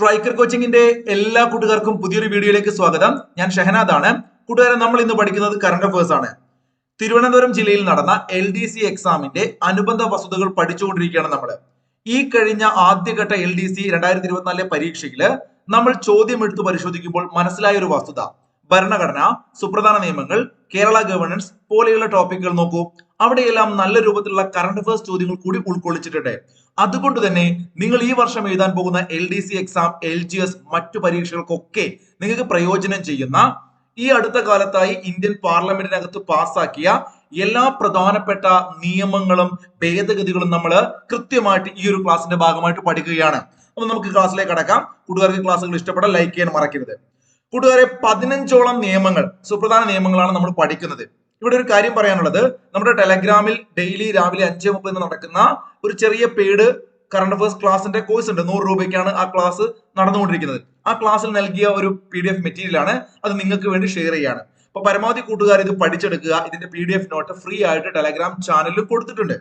Striker കോച്ചിങ്ങിന്റെ എല്ലാ കൂട്ടുകാർക്കും പുതിയൊരു വീഡിയോയിലേക്ക് സ്വാഗതം. ഞാൻ ഷഹനാദ് ആണ്. കൂട്ടുകാരെ, നമ്മൾ ഇന്ന് പഠിക്കുന്നത് കറണ്ട് അഫയേഴ്സ് ആണ്. തിരുവനന്തപുരം ജില്ലയിൽ നടന്ന LDC എക്സാമിന്റെ അനുബന്ധ വസ്തുതകൾ പഠിച്ചുകൊണ്ടിരിക്കുകയാണ് നമ്മൾ. ഈ കഴിഞ്ഞ ആദ്യഘട്ട LDC 2024 പരീക്ഷയില് നമ്മൾ ചോദ്യം എടുത്തു പരിശോധിക്കുമ്പോൾ മനസ്സിലായ ഒരു വസ്തുത, ഭരണഘടന, സുപ്രധാന നിയമങ്ങൾ, കേരള ഗവേണൻസ് പോലെയുള്ള ടോപ്പിക്കുകൾ നോക്കൂ. അവിടെയെല്ലാം നല്ല രൂപത്തിലുള്ള കറണ്ട് അഫയേഴ്സ് ചോദ്യങ്ങൾ കൂടി ഉൾക്കൊള്ളിച്ചിട്ടുണ്ട്. അതുകൊണ്ട് തന്നെ നിങ്ങൾ ഈ വർഷം എഴുതാൻ പോകുന്ന LDC എക്സാം, LGS, മറ്റു പരീക്ഷകൾക്കൊക്കെ നിങ്ങൾക്ക് പ്രയോജനം ചെയ്യുന്ന, ഈ അടുത്ത കാലത്തായി ഇന്ത്യൻ പാർലമെന്റിനകത്ത് പാസ്സാക്കിയ എല്ലാ പ്രധാനപ്പെട്ട നിയമങ്ങളും ഭേദഗതികളും നമ്മൾ കൃത്യമായിട്ട് ഈ ഒരു ക്ലാസിന്റെ ഭാഗമായിട്ട് പഠിക്കുകയാണ്. അപ്പൊ നമുക്ക് ക്ലാസ്സിലേക്ക് കടക്കാം. കൂട്ടുകാർക്ക് ക്ലാസ്സുകൾ ഇഷ്ടപ്പെടാൻ ലൈക്ക് ചെയ്യാൻ മറക്കരുത്. കൂട്ടുകാരെ, 15ഓളം നിയമങ്ങൾ, സുപ്രധാന നിയമങ്ങളാണ് നമ്മൾ പഠിക്കുന്നത്. ഇവിടെ ഒരു കാര്യം പറയാനുള്ളത്, നമ്മുടെ ടെലഗ്രാമിൽ ഡെയിലി രാവിലെ 5:30 നടക്കുന്ന ഒരു ചെറിയ പെയ്ഡ് കറണ്ട് അഫയേഴ്സ് ക്ലാസിന്റെ കോഴ്സ് ഉണ്ട്. 100 രൂപയ്ക്കാണ് ആ ക്ലാസ് നടന്നുകൊണ്ടിരിക്കുന്നത്. ആ ക്ലാസ്സിൽ നൽകിയ ഒരു PDF മെറ്റീരിയൽ ആണ്, അത് നിങ്ങൾക്ക് വേണ്ടി ഷെയർ ചെയ്യാണ്. അപ്പൊ പരമാവധി കൂട്ടുകാർ ഇത് പഠിച്ചെടുക്കുക. ഇതിന്റെ PDF നോട്ട് ഫ്രീ ആയിട്ട് ടെലഗ്രാം ചാനലിൽ കൊടുത്തിട്ടുണ്ട്.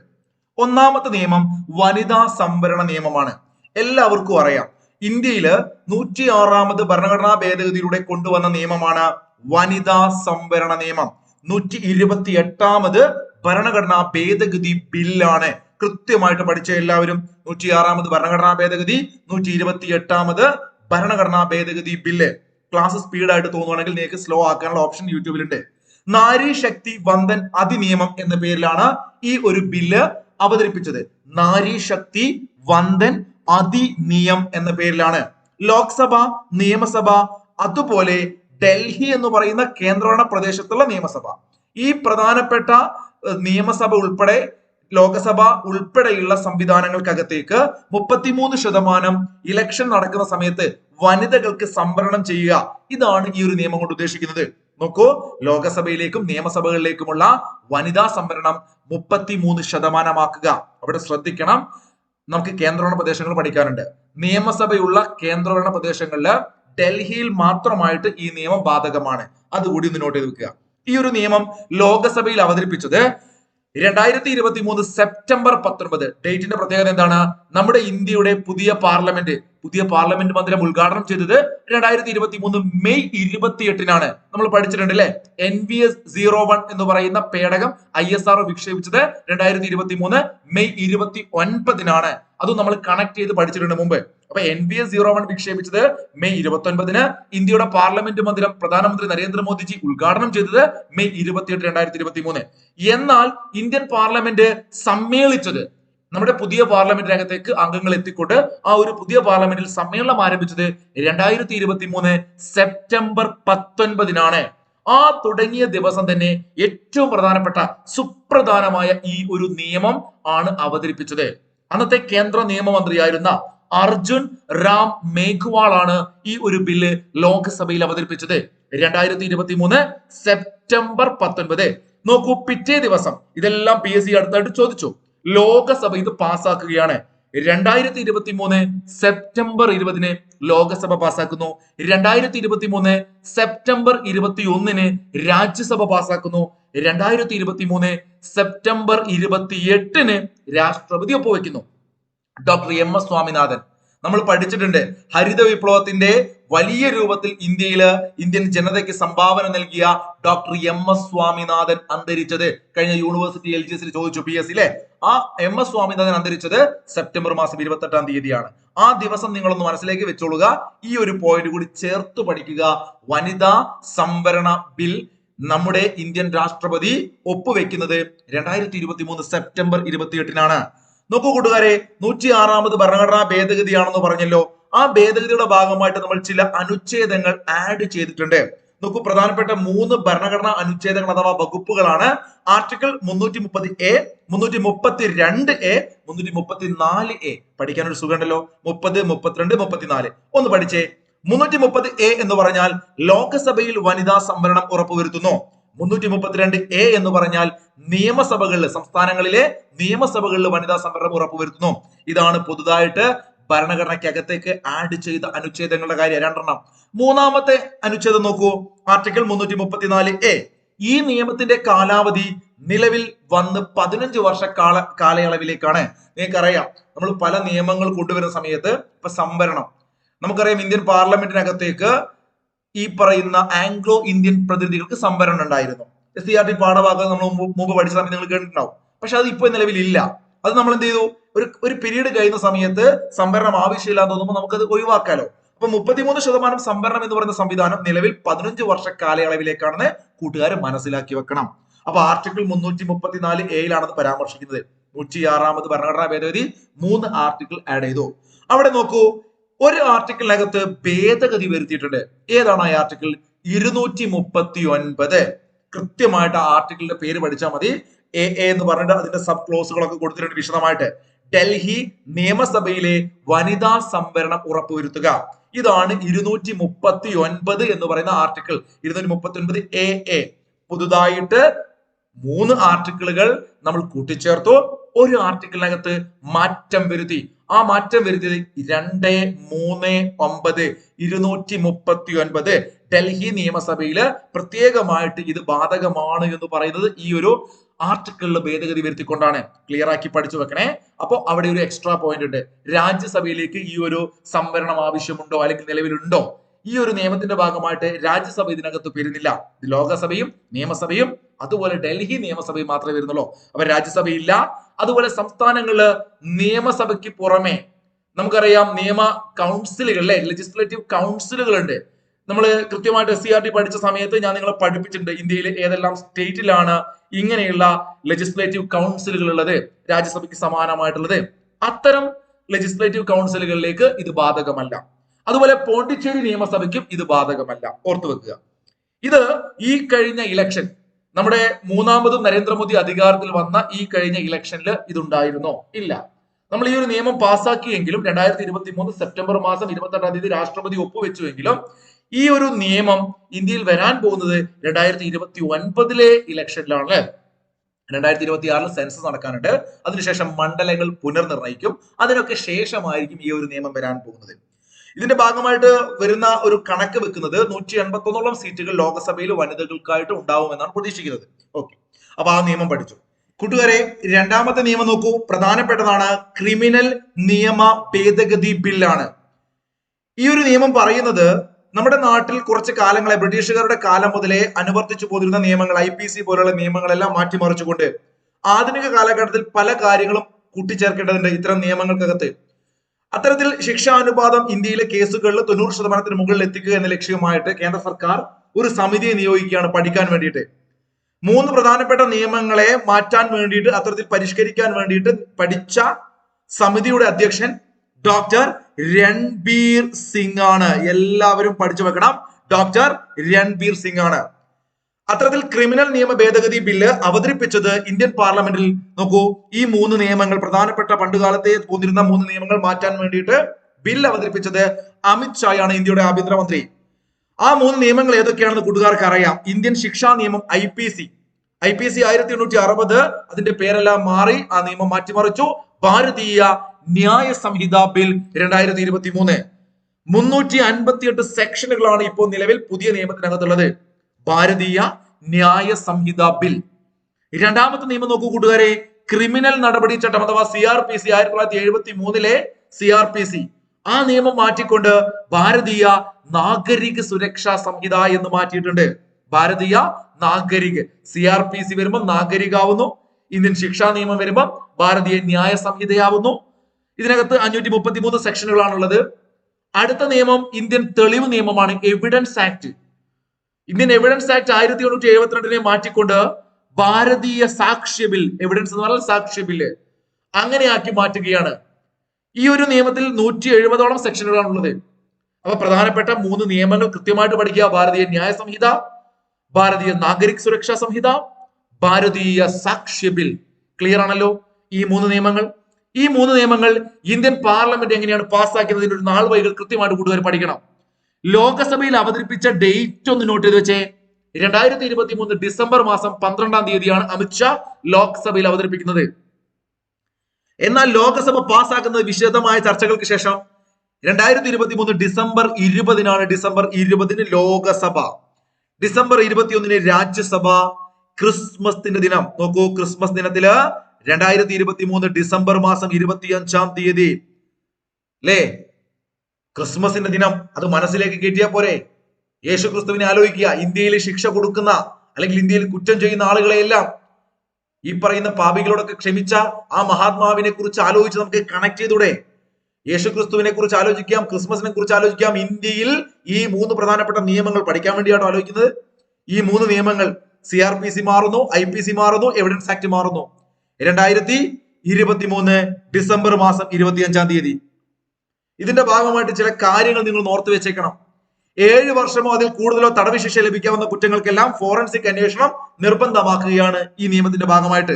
ഒന്നാമത്തെ നിയമം വനിതാ സംവരണ നിയമമാണ്. എല്ലാവർക്കും അറിയാം, ഇന്ത്യയില് 106ാമത് ഭരണഘടനാ ഭേദഗതിയിലൂടെ കൊണ്ടുവന്ന നിയമമാണ് വനിതാ സംവരണ നിയമം. 128ാമത് ഭരണഘടനാ ഭേദഗതി ബില്ലാണ്. കൃത്യമായിട്ട് പഠിച്ച എല്ലാവരും, 106ാമത് ഭരണഘടനാ ഭേദഗതി, 128ാമത് ഭരണഘടനാ ഭേദഗതി ബില്ല്. ക്ലാസ് സ്പീഡായിട്ട് തോന്നുവാണെങ്കിൽ നിങ്ങൾക്ക് സ്ലോ ആക്കാനുള്ള ഓപ്ഷൻ യൂട്യൂബിലുണ്ട്. നാരി ശക്തി വന്ദൻ അധിനിയമം എന്ന പേരിലാണ് ഈ ഒരു ബില്ല് അവതരിപ്പിച്ചത്. നാരി ശക്തി വന്ദൻ അധിനിയം എന്ന പേരിലാണ്. ലോക്സഭ, നിയമസഭ, അതുപോലെ ഡൽഹി എന്ന് പറയുന്ന കേന്ദ്രഭരണ പ്രദേശത്തുള്ള നിയമസഭ, ഈ പ്രധാനപ്പെട്ട നിയമസഭ ഉൾപ്പെടെ ലോകസഭ ഉൾപ്പെടെയുള്ള സംവിധാനങ്ങൾക്കകത്തേക്ക് 33% ഇലക്ഷൻ നടക്കുന്ന സമയത്ത് വനിതകൾക്ക് സംവരണം ചെയ്യുക. ഇതാണ് ഈ ഒരു നിയമം കൊണ്ട് ഉദ്ദേശിക്കുന്നത്. നോക്കൂ, ലോകസഭയിലേക്കും നിയമസഭകളിലേക്കുമുള്ള വനിതാ സംവരണം 33% അവിടെ ശ്രദ്ധിക്കണം. നമുക്ക് കേന്ദ്രഭരണ പ്രദേശങ്ങൾ പഠിക്കാനുണ്ട്. നിയമസഭയുള്ള കേന്ദ്രഭരണ പ്രദേശങ്ങളില് ഡൽഹിയിൽ മാത്രമായിട്ട് ഈ നിയമം ബാധകമാണ്. അതുകൂടി ഒന്ന് നോട്ട് ചെയ്ത് വെക്കുക. ഈ ഒരു നിയമം ലോകസഭയിൽ അവതരിപ്പിച്ചത് 2023 സെപ്റ്റംബർ 19. ഡേറ്റിന്റെ പ്രത്യേകത എന്താണ്? നമ്മുടെ ഇന്ത്യയുടെ പുതിയ പാർലമെന്റ് മന്ദിരം ഉദ്ഘാടനം ചെയ്തത് 2023 മെയ് 28 നമ്മൾ പഠിച്ചിട്ടുണ്ട് അല്ലെ. NVS 01 എന്ന് പറയുന്ന പേടകം ISRO വിക്ഷേപിച്ചത് 2023 മെയ് 29. അതും നമ്മൾ കണക്ട് ചെയ്ത് പഠിച്ചിട്ടുണ്ട് മുമ്പ്. അപ്പൊ NVS 01 വിക്ഷേപിച്ചത് മെയ് 29. ഇന്ത്യയുടെ പാർലമെന്റ് മന്ദിരം പ്രധാനമന്ത്രി നരേന്ദ്രമോദിജി ഉദ്ഘാടനം ചെയ്തത് മെയ് 28, 2023. എന്നാൽ ഇന്ത്യൻ പാർലമെന്റ് സമ്മേളിച്ചത്, നമ്മുടെ പുതിയ പാർലമെന്റിനകത്തേക്ക് അംഗങ്ങൾ എത്തിക്കൊണ്ട് ആ ഒരു പുതിയ പാർലമെന്റിൽ സമ്മേളനം ആരംഭിച്ചത് 2023 സെപ്റ്റംബർ 19. ആ തുടങ്ങിയ ദിവസം തന്നെ ഏറ്റവും പ്രധാനപ്പെട്ട സുപ്രധാനമായ ഈ ഒരു നിയമം ആണ് അവതരിപ്പിച്ചത്. അന്നത്തെ കേന്ദ്ര നിയമമന്ത്രിയായിരുന്ന അർജുൻ റാം മേഘ്വാൾ ആണ് ഈ ഒരു ബില്ല് ലോക്സഭയിൽ അവതരിപ്പിച്ചത് 2023 സെപ്റ്റംബർ 19. നോക്കൂ, പിറ്റേ ദിവസം ഇതെല്ലാം PSC അടുത്തായിട്ട് ചോദിച്ചു. ലോകസഭ ഇത് പാസ്സാക്കുകയാണ്. 2023 സെപ്റ്റംബർ 20 ലോകസഭ പാസ്സാക്കുന്നു. 2023 സെപ്റ്റംബർ 21 രാജ്യസഭ പാസ്സാക്കുന്നു. 2023 സെപ്റ്റംബർ 28 രാഷ്ട്രപതി ഒപ്പുവെക്കുന്നു. ഡോക്ടർ MS സ്വാമിനാഥൻ, നമ്മൾ പഠിച്ചിട്ടുണ്ട്, ഹരിത വിപ്ലവത്തിന്റെ വലിയ രൂപത്തിൽ ഇന്ത്യൻ ജനതയ്ക്ക് സംഭാവന നൽകിയ ഡോക്ടർ MS സ്വാമിനാഥൻ അന്തരിച്ചത് കഴിഞ്ഞ യൂണിവേഴ്സിറ്റി LGS ചോദിച്ചു PSC ലെ. ആ MS സ്വാമിനാഥൻ അന്തരിച്ചത് സെപ്റ്റംബർ 28 ആ ദിവസം നിങ്ങളൊന്ന് മനസ്സിലേക്ക് വെച്ചോളുക. ഈ ഒരു പോയിന്റ് കൂടി ചേർത്ത് പഠിക്കുക. വനിതാ സംവരണ ബിൽ നമ്മുടെ ഇന്ത്യൻ രാഷ്ട്രപതി ഒപ്പുവെക്കുന്നത് 2023 സെപ്റ്റംബർ 28. നോക്കൂ കൂട്ടുകാരെ, 106ാമത് ഭരണഘടനാ ഭേദഗതിയാണെന്ന് പറഞ്ഞല്ലോ. ആ ഭേദഗതിയുടെ ഭാഗമായിട്ട് നമ്മൾ ചില അനുച്ഛേദങ്ങൾ ആഡ് ചെയ്തിട്ടുണ്ട്. നോക്കൂ, പ്രധാനപ്പെട്ട 3 ഭരണഘടനാ അനുച്ഛേദങ്ങൾ അഥവാ വകുപ്പുകളാണ്. Article 330A, 332A, 334A. പഠിക്കാൻ ഒരു സുഖമുണ്ടല്ലോ. 30, 32, 34 ഒന്ന് പഠിച്ചേ. 330A എന്ന് പറഞ്ഞാൽ ലോകസഭയിൽ വനിതാ സംവരണം ഉറപ്പുവരുത്തുന്നു. 332A എന്ന് പറഞ്ഞാൽ നിയമസഭകളിൽ, സംസ്ഥാനങ്ങളിലെ നിയമസഭകളിൽ വനിതാ സംവരണം ഉറപ്പുവരുത്തുന്നു. ഇതാണ് പുതുതായിട്ട് ഭരണഘടനയ്ക്കകത്തേക്ക് ആഡ് ചെയ്ത അനുച്ഛേദങ്ങളുടെ കാര്യം. 2 മൂന്നാമത്തെ അനുച്ഛേദം നോക്കൂ, ആർട്ടിക്കിൾ 334A. ഈ നിയമത്തിന്റെ കാലാവധി നിലവിൽ വന്ന് 15 വർഷ കാലയളവിലേക്കാണ്. നിങ്ങൾക്കറിയാം, നമ്മൾ പല നിയമങ്ങൾ കൊണ്ടുവരുന്ന സമയത്ത് ഇപ്പൊ സംവരണം, നമുക്കറിയാം ഇന്ത്യൻ പാർലമെന്റിനകത്തേക്ക് ഈ പറയുന്ന ആംഗ്ലോ ഇന്ത്യൻ പ്രതിനിധികൾക്ക് സംവരണം ഉണ്ടായിരുന്നു. SCRT പാഠഭാഗം നമ്മൾ മുമ്പ് പഠിച്ച സമയത്ത് നിങ്ങൾ കേട്ടിട്ടുണ്ടാവും. പക്ഷെ അത് ഇപ്പോൾ നിലവിലില്ല. അത് നമ്മൾ എന്ത് ചെയ്തു, ഒരു പീരീഡ് കഴിയുന്ന സമയത്ത് സംവരണം ആവശ്യമില്ല എന്ന് തോന്നുമ്പോൾ നമുക്കത് ഒഴിവാക്കാലോ. അപ്പൊ 33% സംവരണം എന്ന് പറയുന്ന സംവിധാനം നിലവിൽ 15 വർഷ കാലയളവിലേക്കാണെന്ന് കൂട്ടുകാരെ മനസ്സിലാക്കി വെക്കണം. അപ്പൊ ആർട്ടിക്കിൾ 334A പരാമർശിക്കുന്നത്. 106ാമത് ഭരണഘടനാ ഭേദഗതി 3 ആർട്ടിക്കിൾ ആഡ് ചെയ്തു. അവിടെ നോക്കൂ, ഒരു ആർട്ടിക്കിളിനകത്ത് ഭേദഗതി വരുത്തിയിട്ടുണ്ട്. ഏതാണ് ആ ആർട്ടിക്കിൾ? 239. കൃത്യമായിട്ട് ആ ആർട്ടിക്കിളിന്റെ പേര് പഠിച്ചാൽ മതി. എ എന്ന് പറഞ്ഞിട്ട് അതിന്റെ സബ് ക്ലോസുകളൊക്കെ കൊടുത്തിട്ടുണ്ട് വിശദമായിട്ട്. ഡൽഹി നിയമസഭയിലെ വനിതാ സംവരണം ഉറപ്പുവരുത്തുക. ഇതാണ് 239 എന്ന് പറയുന്ന ആർട്ടിക്കിൾ. 239A. പുതുതായിട്ട് 3 ആർട്ടിക്കിളുകൾ നമ്മൾ കൂട്ടിച്ചേർത്തു. ഒരു ആർട്ടിക്കിളിനകത്ത് മാറ്റം വരുത്തി. ആ മാറ്റം വരുത്തിയത് 239 239. ഡൽഹി നിയമസഭയില് പ്രത്യേകമായിട്ട് ഇത് ബാധകമാണ് എന്ന് പറയുന്നത് ഈ ഒരു ആർട്ടിക്കിളിൽ ഭേദഗതി വരുത്തിക്കൊണ്ടാണ്. ക്ലിയർ ആക്കി പഠിച്ചു വെക്കണേ. അപ്പൊ അവിടെ ഒരു എക്സ്ട്രാ പോയിന്റ് ഉണ്ട്. രാജ്യസഭയിലേക്ക് ഈ ഒരു സംവരണം ആവശ്യമുണ്ടോ അല്ലെങ്കിൽ നിലവിലുണ്ടോ? ഈ ഒരു നിയമത്തിന്റെ ഭാഗമായിട്ട് രാജ്യസഭ ഇതിനകത്ത് വരുന്നില്ല. ലോകസഭയും നിയമസഭയും അതുപോലെ ഡൽഹി നിയമസഭയും മാത്രമേ വരുന്നുള്ളൂ. അപ്പൊ രാജ്യസഭയില്ല. അതുപോലെ സംസ്ഥാനങ്ങളില് നിയമസഭയ്ക്ക് പുറമെ നമുക്കറിയാം നിയമ കൗൺസിലുകളിലെ ലെജിസ്ലേറ്റീവ് കൗൺസിലുകളുണ്ട്. നമ്മൾ കൃത്യമായിട്ട് SCRT പഠിച്ച സമയത്ത് ഞാൻ നിങ്ങളെ പഠിപ്പിച്ചിട്ടുണ്ട് ഇന്ത്യയിലെ ഏതെല്ലാം സ്റ്റേറ്റിലാണ് ഇങ്ങനെയുള്ള ലെജിസ്ലേറ്റീവ് കൗൺസിലുകൾ ഉള്ളത്, രാജ്യസഭയ്ക്ക് സമാനമായിട്ടുള്ളത്. അത്തരം ലെജിസ്ലേറ്റീവ് കൗൺസിലുകളിലേക്ക് ഇത് ബാധകമല്ല. അതുപോലെ പോണ്ടിച്ചേരി നിയമസഭയ്ക്കും ഇത് ബാധകമല്ല. ഓർത്തു വെക്കുക. ഇത് ഈ കഴിഞ്ഞ ഇലക്ഷൻ, നമ്മുടെ 3ാമതും നരേന്ദ്രമോദി അധികാരത്തിൽ വന്ന ഈ കഴിഞ്ഞ ഇലക്ഷനിൽ ഇതുണ്ടായിരുന്നോ? ഇല്ല. നമ്മൾ ഈ ഒരു നിയമം പാസ്സാക്കിയെങ്കിലും 2023 സെപ്റ്റംബർ മാസം 28ാം തീയതി രാഷ്ട്രപതി ഒപ്പുവെച്ചുവെങ്കിലും ഈ ഒരു നിയമം ഇന്ത്യയിൽ വരാൻ പോകുന്നത് 2029 ഇലക്ഷനിലാണ്. 2026 സെൻസസ് നടക്കാനുണ്ട്. അതിനുശേഷം മണ്ഡലങ്ങൾ പുനർനിർണയിക്കും. അതിനൊക്കെ ശേഷമായിരിക്കും ഈ ഒരു നിയമം വരാൻ പോകുന്നത്. ഇതിന്റെ ഭാഗമായിട്ട് വരുന്ന ഒരു കണക്ക് വെക്കുന്നത് 181 സീറ്റുകൾ ലോകസഭയിൽ വനിതകൾക്കായിട്ട് ഉണ്ടാവുമെന്നാണ് പ്രതീക്ഷിക്കുന്നത്. ഓക്കെ, അപ്പൊ ആ നിയമം പഠിച്ചു. കൂട്ടുകാരെ, രണ്ടാമത്തെ നിയമം നോക്കൂ, പ്രധാനപ്പെട്ടതാണ്. ക്രിമിനൽ നിയമ ഭേദഗതി ബില്ലാണ്. ഈ ഒരു നിയമം പറയുന്നത് നമ്മുടെ നാട്ടിൽ കുറച്ച് കാലങ്ങളെ ബ്രിട്ടീഷുകാരുടെ കാലം മുതലേ അനുവർത്തിച്ചു പോന്നിരുന്ന നിയമങ്ങൾ, IPC പോലുള്ള നിയമങ്ങളെല്ലാം മാറ്റിമറിച്ചുകൊണ്ട് ആധുനിക കാലഘട്ടത്തിൽ പല കാര്യങ്ങളും കൂട്ടിച്ചേർക്കേണ്ടതുണ്ട് ഇത്തരം നിയമങ്ങൾക്കകത്ത്. അത്തരത്തിൽ ശിക്ഷാനുപാതം ഇന്ത്യയിലെ കേസുകളിൽ 90% മുകളിൽ എത്തിക്കുക എന്ന ലക്ഷ്യമായിട്ട് കേന്ദ്ര സർക്കാർ ഒരു സമിതിയെ നിയോഗിക്കുകയാണ് പഠിക്കാൻ വേണ്ടിയിട്ട്. 3 പ്രധാനപ്പെട്ട നിയമങ്ങളെ മാറ്റാൻ വേണ്ടിയിട്ട്, അത്തരത്തിൽ പരിഷ്കരിക്കാൻ വേണ്ടിയിട്ട് പഠിച്ച സമിതിയുടെ അധ്യക്ഷൻ ഡോക്ടർ രൺബീർ സിംഗ് ആണ്. എല്ലാവരും പഠിച്ചു വെക്കണം. ഡോക്ടർ രൺബീർ സിംഗ് ആണ്. അത്തരത്തിൽ ക്രിമിനൽ നിയമ ഭേദഗതി ബില്ല് അവതരിപ്പിച്ചത് ഇന്ത്യൻ പാർലമെന്റിൽ. നോക്കൂ, ഈ 3 നിയമങ്ങൾ, പ്രധാനപ്പെട്ട പണ്ടുകാലത്തെ പോന്നിരുന്ന 3 നിയമങ്ങൾ മാറ്റാൻ വേണ്ടിയിട്ട് ബിൽ അവതരിപ്പിച്ചത് അമിത് ഷായാണ്, ഇന്ത്യയുടെ ആഭ്യന്തരമന്ത്രി. ആ 3 നിയമങ്ങൾ ഏതൊക്കെയാണെന്ന് കൂട്ടുകാർക്ക് അറിയാം. ഇന്ത്യൻ ശിക്ഷാ നിയമം IPC 1860, അതിന്റെ പേരെല്ലാം മാറി, ആ നിയമം മാറ്റിമറിച്ചു. ഭാരതീയ ന്യായ സംഹിത ബിൽ 2023. 358 സെക്ഷനുകളാണ് ഇപ്പോൾ നിലവിൽ പുതിയ നിയമത്തിനകത്തുള്ളത്. ഭാരതീയ ന്യായ സംഹിത ബിൽ. രണ്ടാമത്തെ നിയമം നോക്കൂ കൂട്ടുകാരെ, ക്രിമിനൽ നടപടി ചട്ടം അഥവാ CRPC 1973 CRPC. ആ നിയമം മാറ്റിക്കൊണ്ട് ഭാരതീയ നാഗരിക സുരക്ഷാ സംഹിത എന്ന് മാറ്റിയിട്ടുണ്ട്. ഭാരതീയ നാഗരിക്. CRPC വരുമ്പോൾ നാഗരികാവുന്നു. ഇന്ത്യൻ ശിക്ഷാ നിയമം വരുമ്പോൾ ഭാരതീയ ന്യായ സംഹിതയാവുന്നു. ഇതിനകത്ത് 533 സെക്ഷനുകളാണുള്ളത്. അടുത്ത നിയമം ഇന്ത്യൻ തെളിവ് നിയമമാണ്, evidence act. Indian evidence act 1872 മാറ്റിക്കൊണ്ട് ഭാരതീയ സാക്ഷ്യ ബിൽ, എവിഡൻസ് എന്ന് പറഞ്ഞാൽ സാക്ഷ്യ ബില്ല്, അങ്ങനെയാക്കി മാറ്റുകയാണ്. ഈ ഒരു നിയമത്തിൽ 170ഓളം സെക്ഷനുകളാണുള്ളത്. അപ്പൊ പ്രധാനപ്പെട്ട 3 നിയമങ്ങൾ കൃത്യമായിട്ട് പഠിക്കുക. ഭാരതീയ ന്യായ സംഹിത, ഭാരതീയ നാഗരിക് സുരക്ഷാ സംഹിത, ഭാരതീയ സാക്ഷ്യ ബിൽ. ക്ലിയർ ആണല്ലോ ഈ 3 നിയമങ്ങൾ? ഈ 3 നിയമങ്ങൾ ഇന്ത്യൻ പാർലമെന്റ് എങ്ങനെയാണ് പാസ്സാക്കിയതിന്റെ ഒരു നാൾ വൈകൾ കൃത്യമായിട്ട് കൂട്ടുകാർ പഠിക്കണം. ലോകസഭയിൽ അവതരിപ്പിച്ച ഡേറ്റ് ഒന്ന് നോട്ട് ചെയ്ത് വെച്ചേ. 2023 ഡിസംബർ മാസം 12ാം തീയതിയാണ് അമിത്ഷാ ലോക്സഭയിൽ അവതരിപ്പിക്കുന്നത്. എന്നാൽ ലോകസഭ പാസ്സാക്കുന്നത് വിശദമായ ചർച്ചകൾക്ക് ശേഷം 2023 ഡിസംബർ 20-നാണ്. ഡിസംബർ 20-ന് ലോകസഭ, ഡിസംബർ 21-ന് രാജ്യസഭ. ക്രിസ്മസിന്റെ ദിനം നോക്കൂ, ക്രിസ്മസ് ദിനത്തില് 2023 ഡിസംബർ മാസം 25-ാം തീയതി അല്ലേ ക്രിസ്മസിന്റെ ദിനം അത് മനസ്സിലേക്ക് കയറ്റിയാൽ പോരെ? യേശു ക്രിസ്തുവിനെ ആലോചിക്കുക. ഇന്ത്യയിൽ ശിക്ഷ കൊടുക്കുന്ന അല്ലെങ്കിൽ ഇന്ത്യയിൽ കുറ്റം ചെയ്യുന്ന ആളുകളെയെല്ലാം ഈ പറയുന്ന പാപികളോടൊക്കെ ക്ഷമിച്ച ആ മഹാത്മാവിനെ കുറിച്ച് ആലോചിച്ച് നമുക്ക് കണക്ട് ചെയ്തൂടെ? യേശു ക്രിസ്തുവിനെ കുറിച്ച് ആലോചിക്കാം, ക്രിസ്മസിനെ കുറിച്ച് ആലോചിക്കാം. ഇന്ത്യയിൽ ഈ 3 പ്രധാനപ്പെട്ട നിയമങ്ങൾ പഠിക്കാൻ വേണ്ടിയാണ് ആലോചിക്കുന്നത്. ഈ 3 നിയമങ്ങൾ CRPC മാറുന്നു, IPC മാറുന്നു, എവിഡൻസ് ആക്ട് മാറുന്നു. 2023 ഡിസംബർ മാസം 25-ാം തീയതി. ഇതിന്റെ ഭാഗമായിട്ട് ചില കാര്യങ്ങൾ നിങ്ങൾ ഓർത്ത് വെച്ചേക്കണം. 7 വർഷമോ അതിൽ കൂടുതലോ തടവ് ശിക്ഷ ലഭിക്കാവുന്ന കുറ്റങ്ങൾക്കെല്ലാം ഫോറൻസിക് അന്വേഷണം നിർബന്ധമാക്കുകയാണ് ഈ നിയമത്തിന്റെ ഭാഗമായിട്ട്.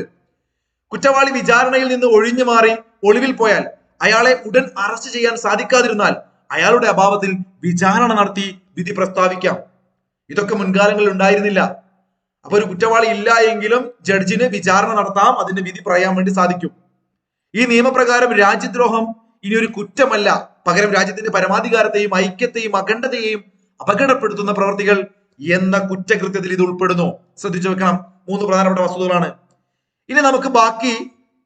കുറ്റവാളി വിചാരണയിൽ നിന്ന് ഒഴിഞ്ഞു മാറി ഒളിവിൽ പോയാൽ, അയാളെ ഉടൻ അറസ്റ്റ് ചെയ്യാൻ സാധിക്കാതിരുന്നാൽ അയാളുടെ അഭാവത്തിൽ വിചാരണ നടത്തി വിധി പ്രസ്താവിക്കാം. ഇതൊക്കെ മുൻകാലങ്ങളിൽ ഉണ്ടായിരുന്നില്ല. അപ്പൊ ഒരു കുറ്റവാളി ഇല്ല എങ്കിലും ജഡ്ജിന് വിചാരണ നടത്താം, അതിന്റെ വിധി പറയാൻ വേണ്ടി സാധിക്കും. ഈ നിയമപ്രകാരം രാജ്യദ്രോഹം ഇനി ഒരു കുറ്റമല്ല, പകരം രാജ്യത്തിന്റെ പരമാധികാരത്തെയും ഐക്യത്തെയും അഖണ്ഡതയെയും അപകടപ്പെടുത്തുന്ന പ്രവർത്തികൾ എന്ന കുറ്റകൃത്യത്തിൽ ഇത് ഉൾപ്പെടുന്നു. ശ്രദ്ധിച്ചു വെക്കണം. 3 പ്രധാനപ്പെട്ട വസ്തുതകളാണ്. ഇനി നമുക്ക് ബാക്കി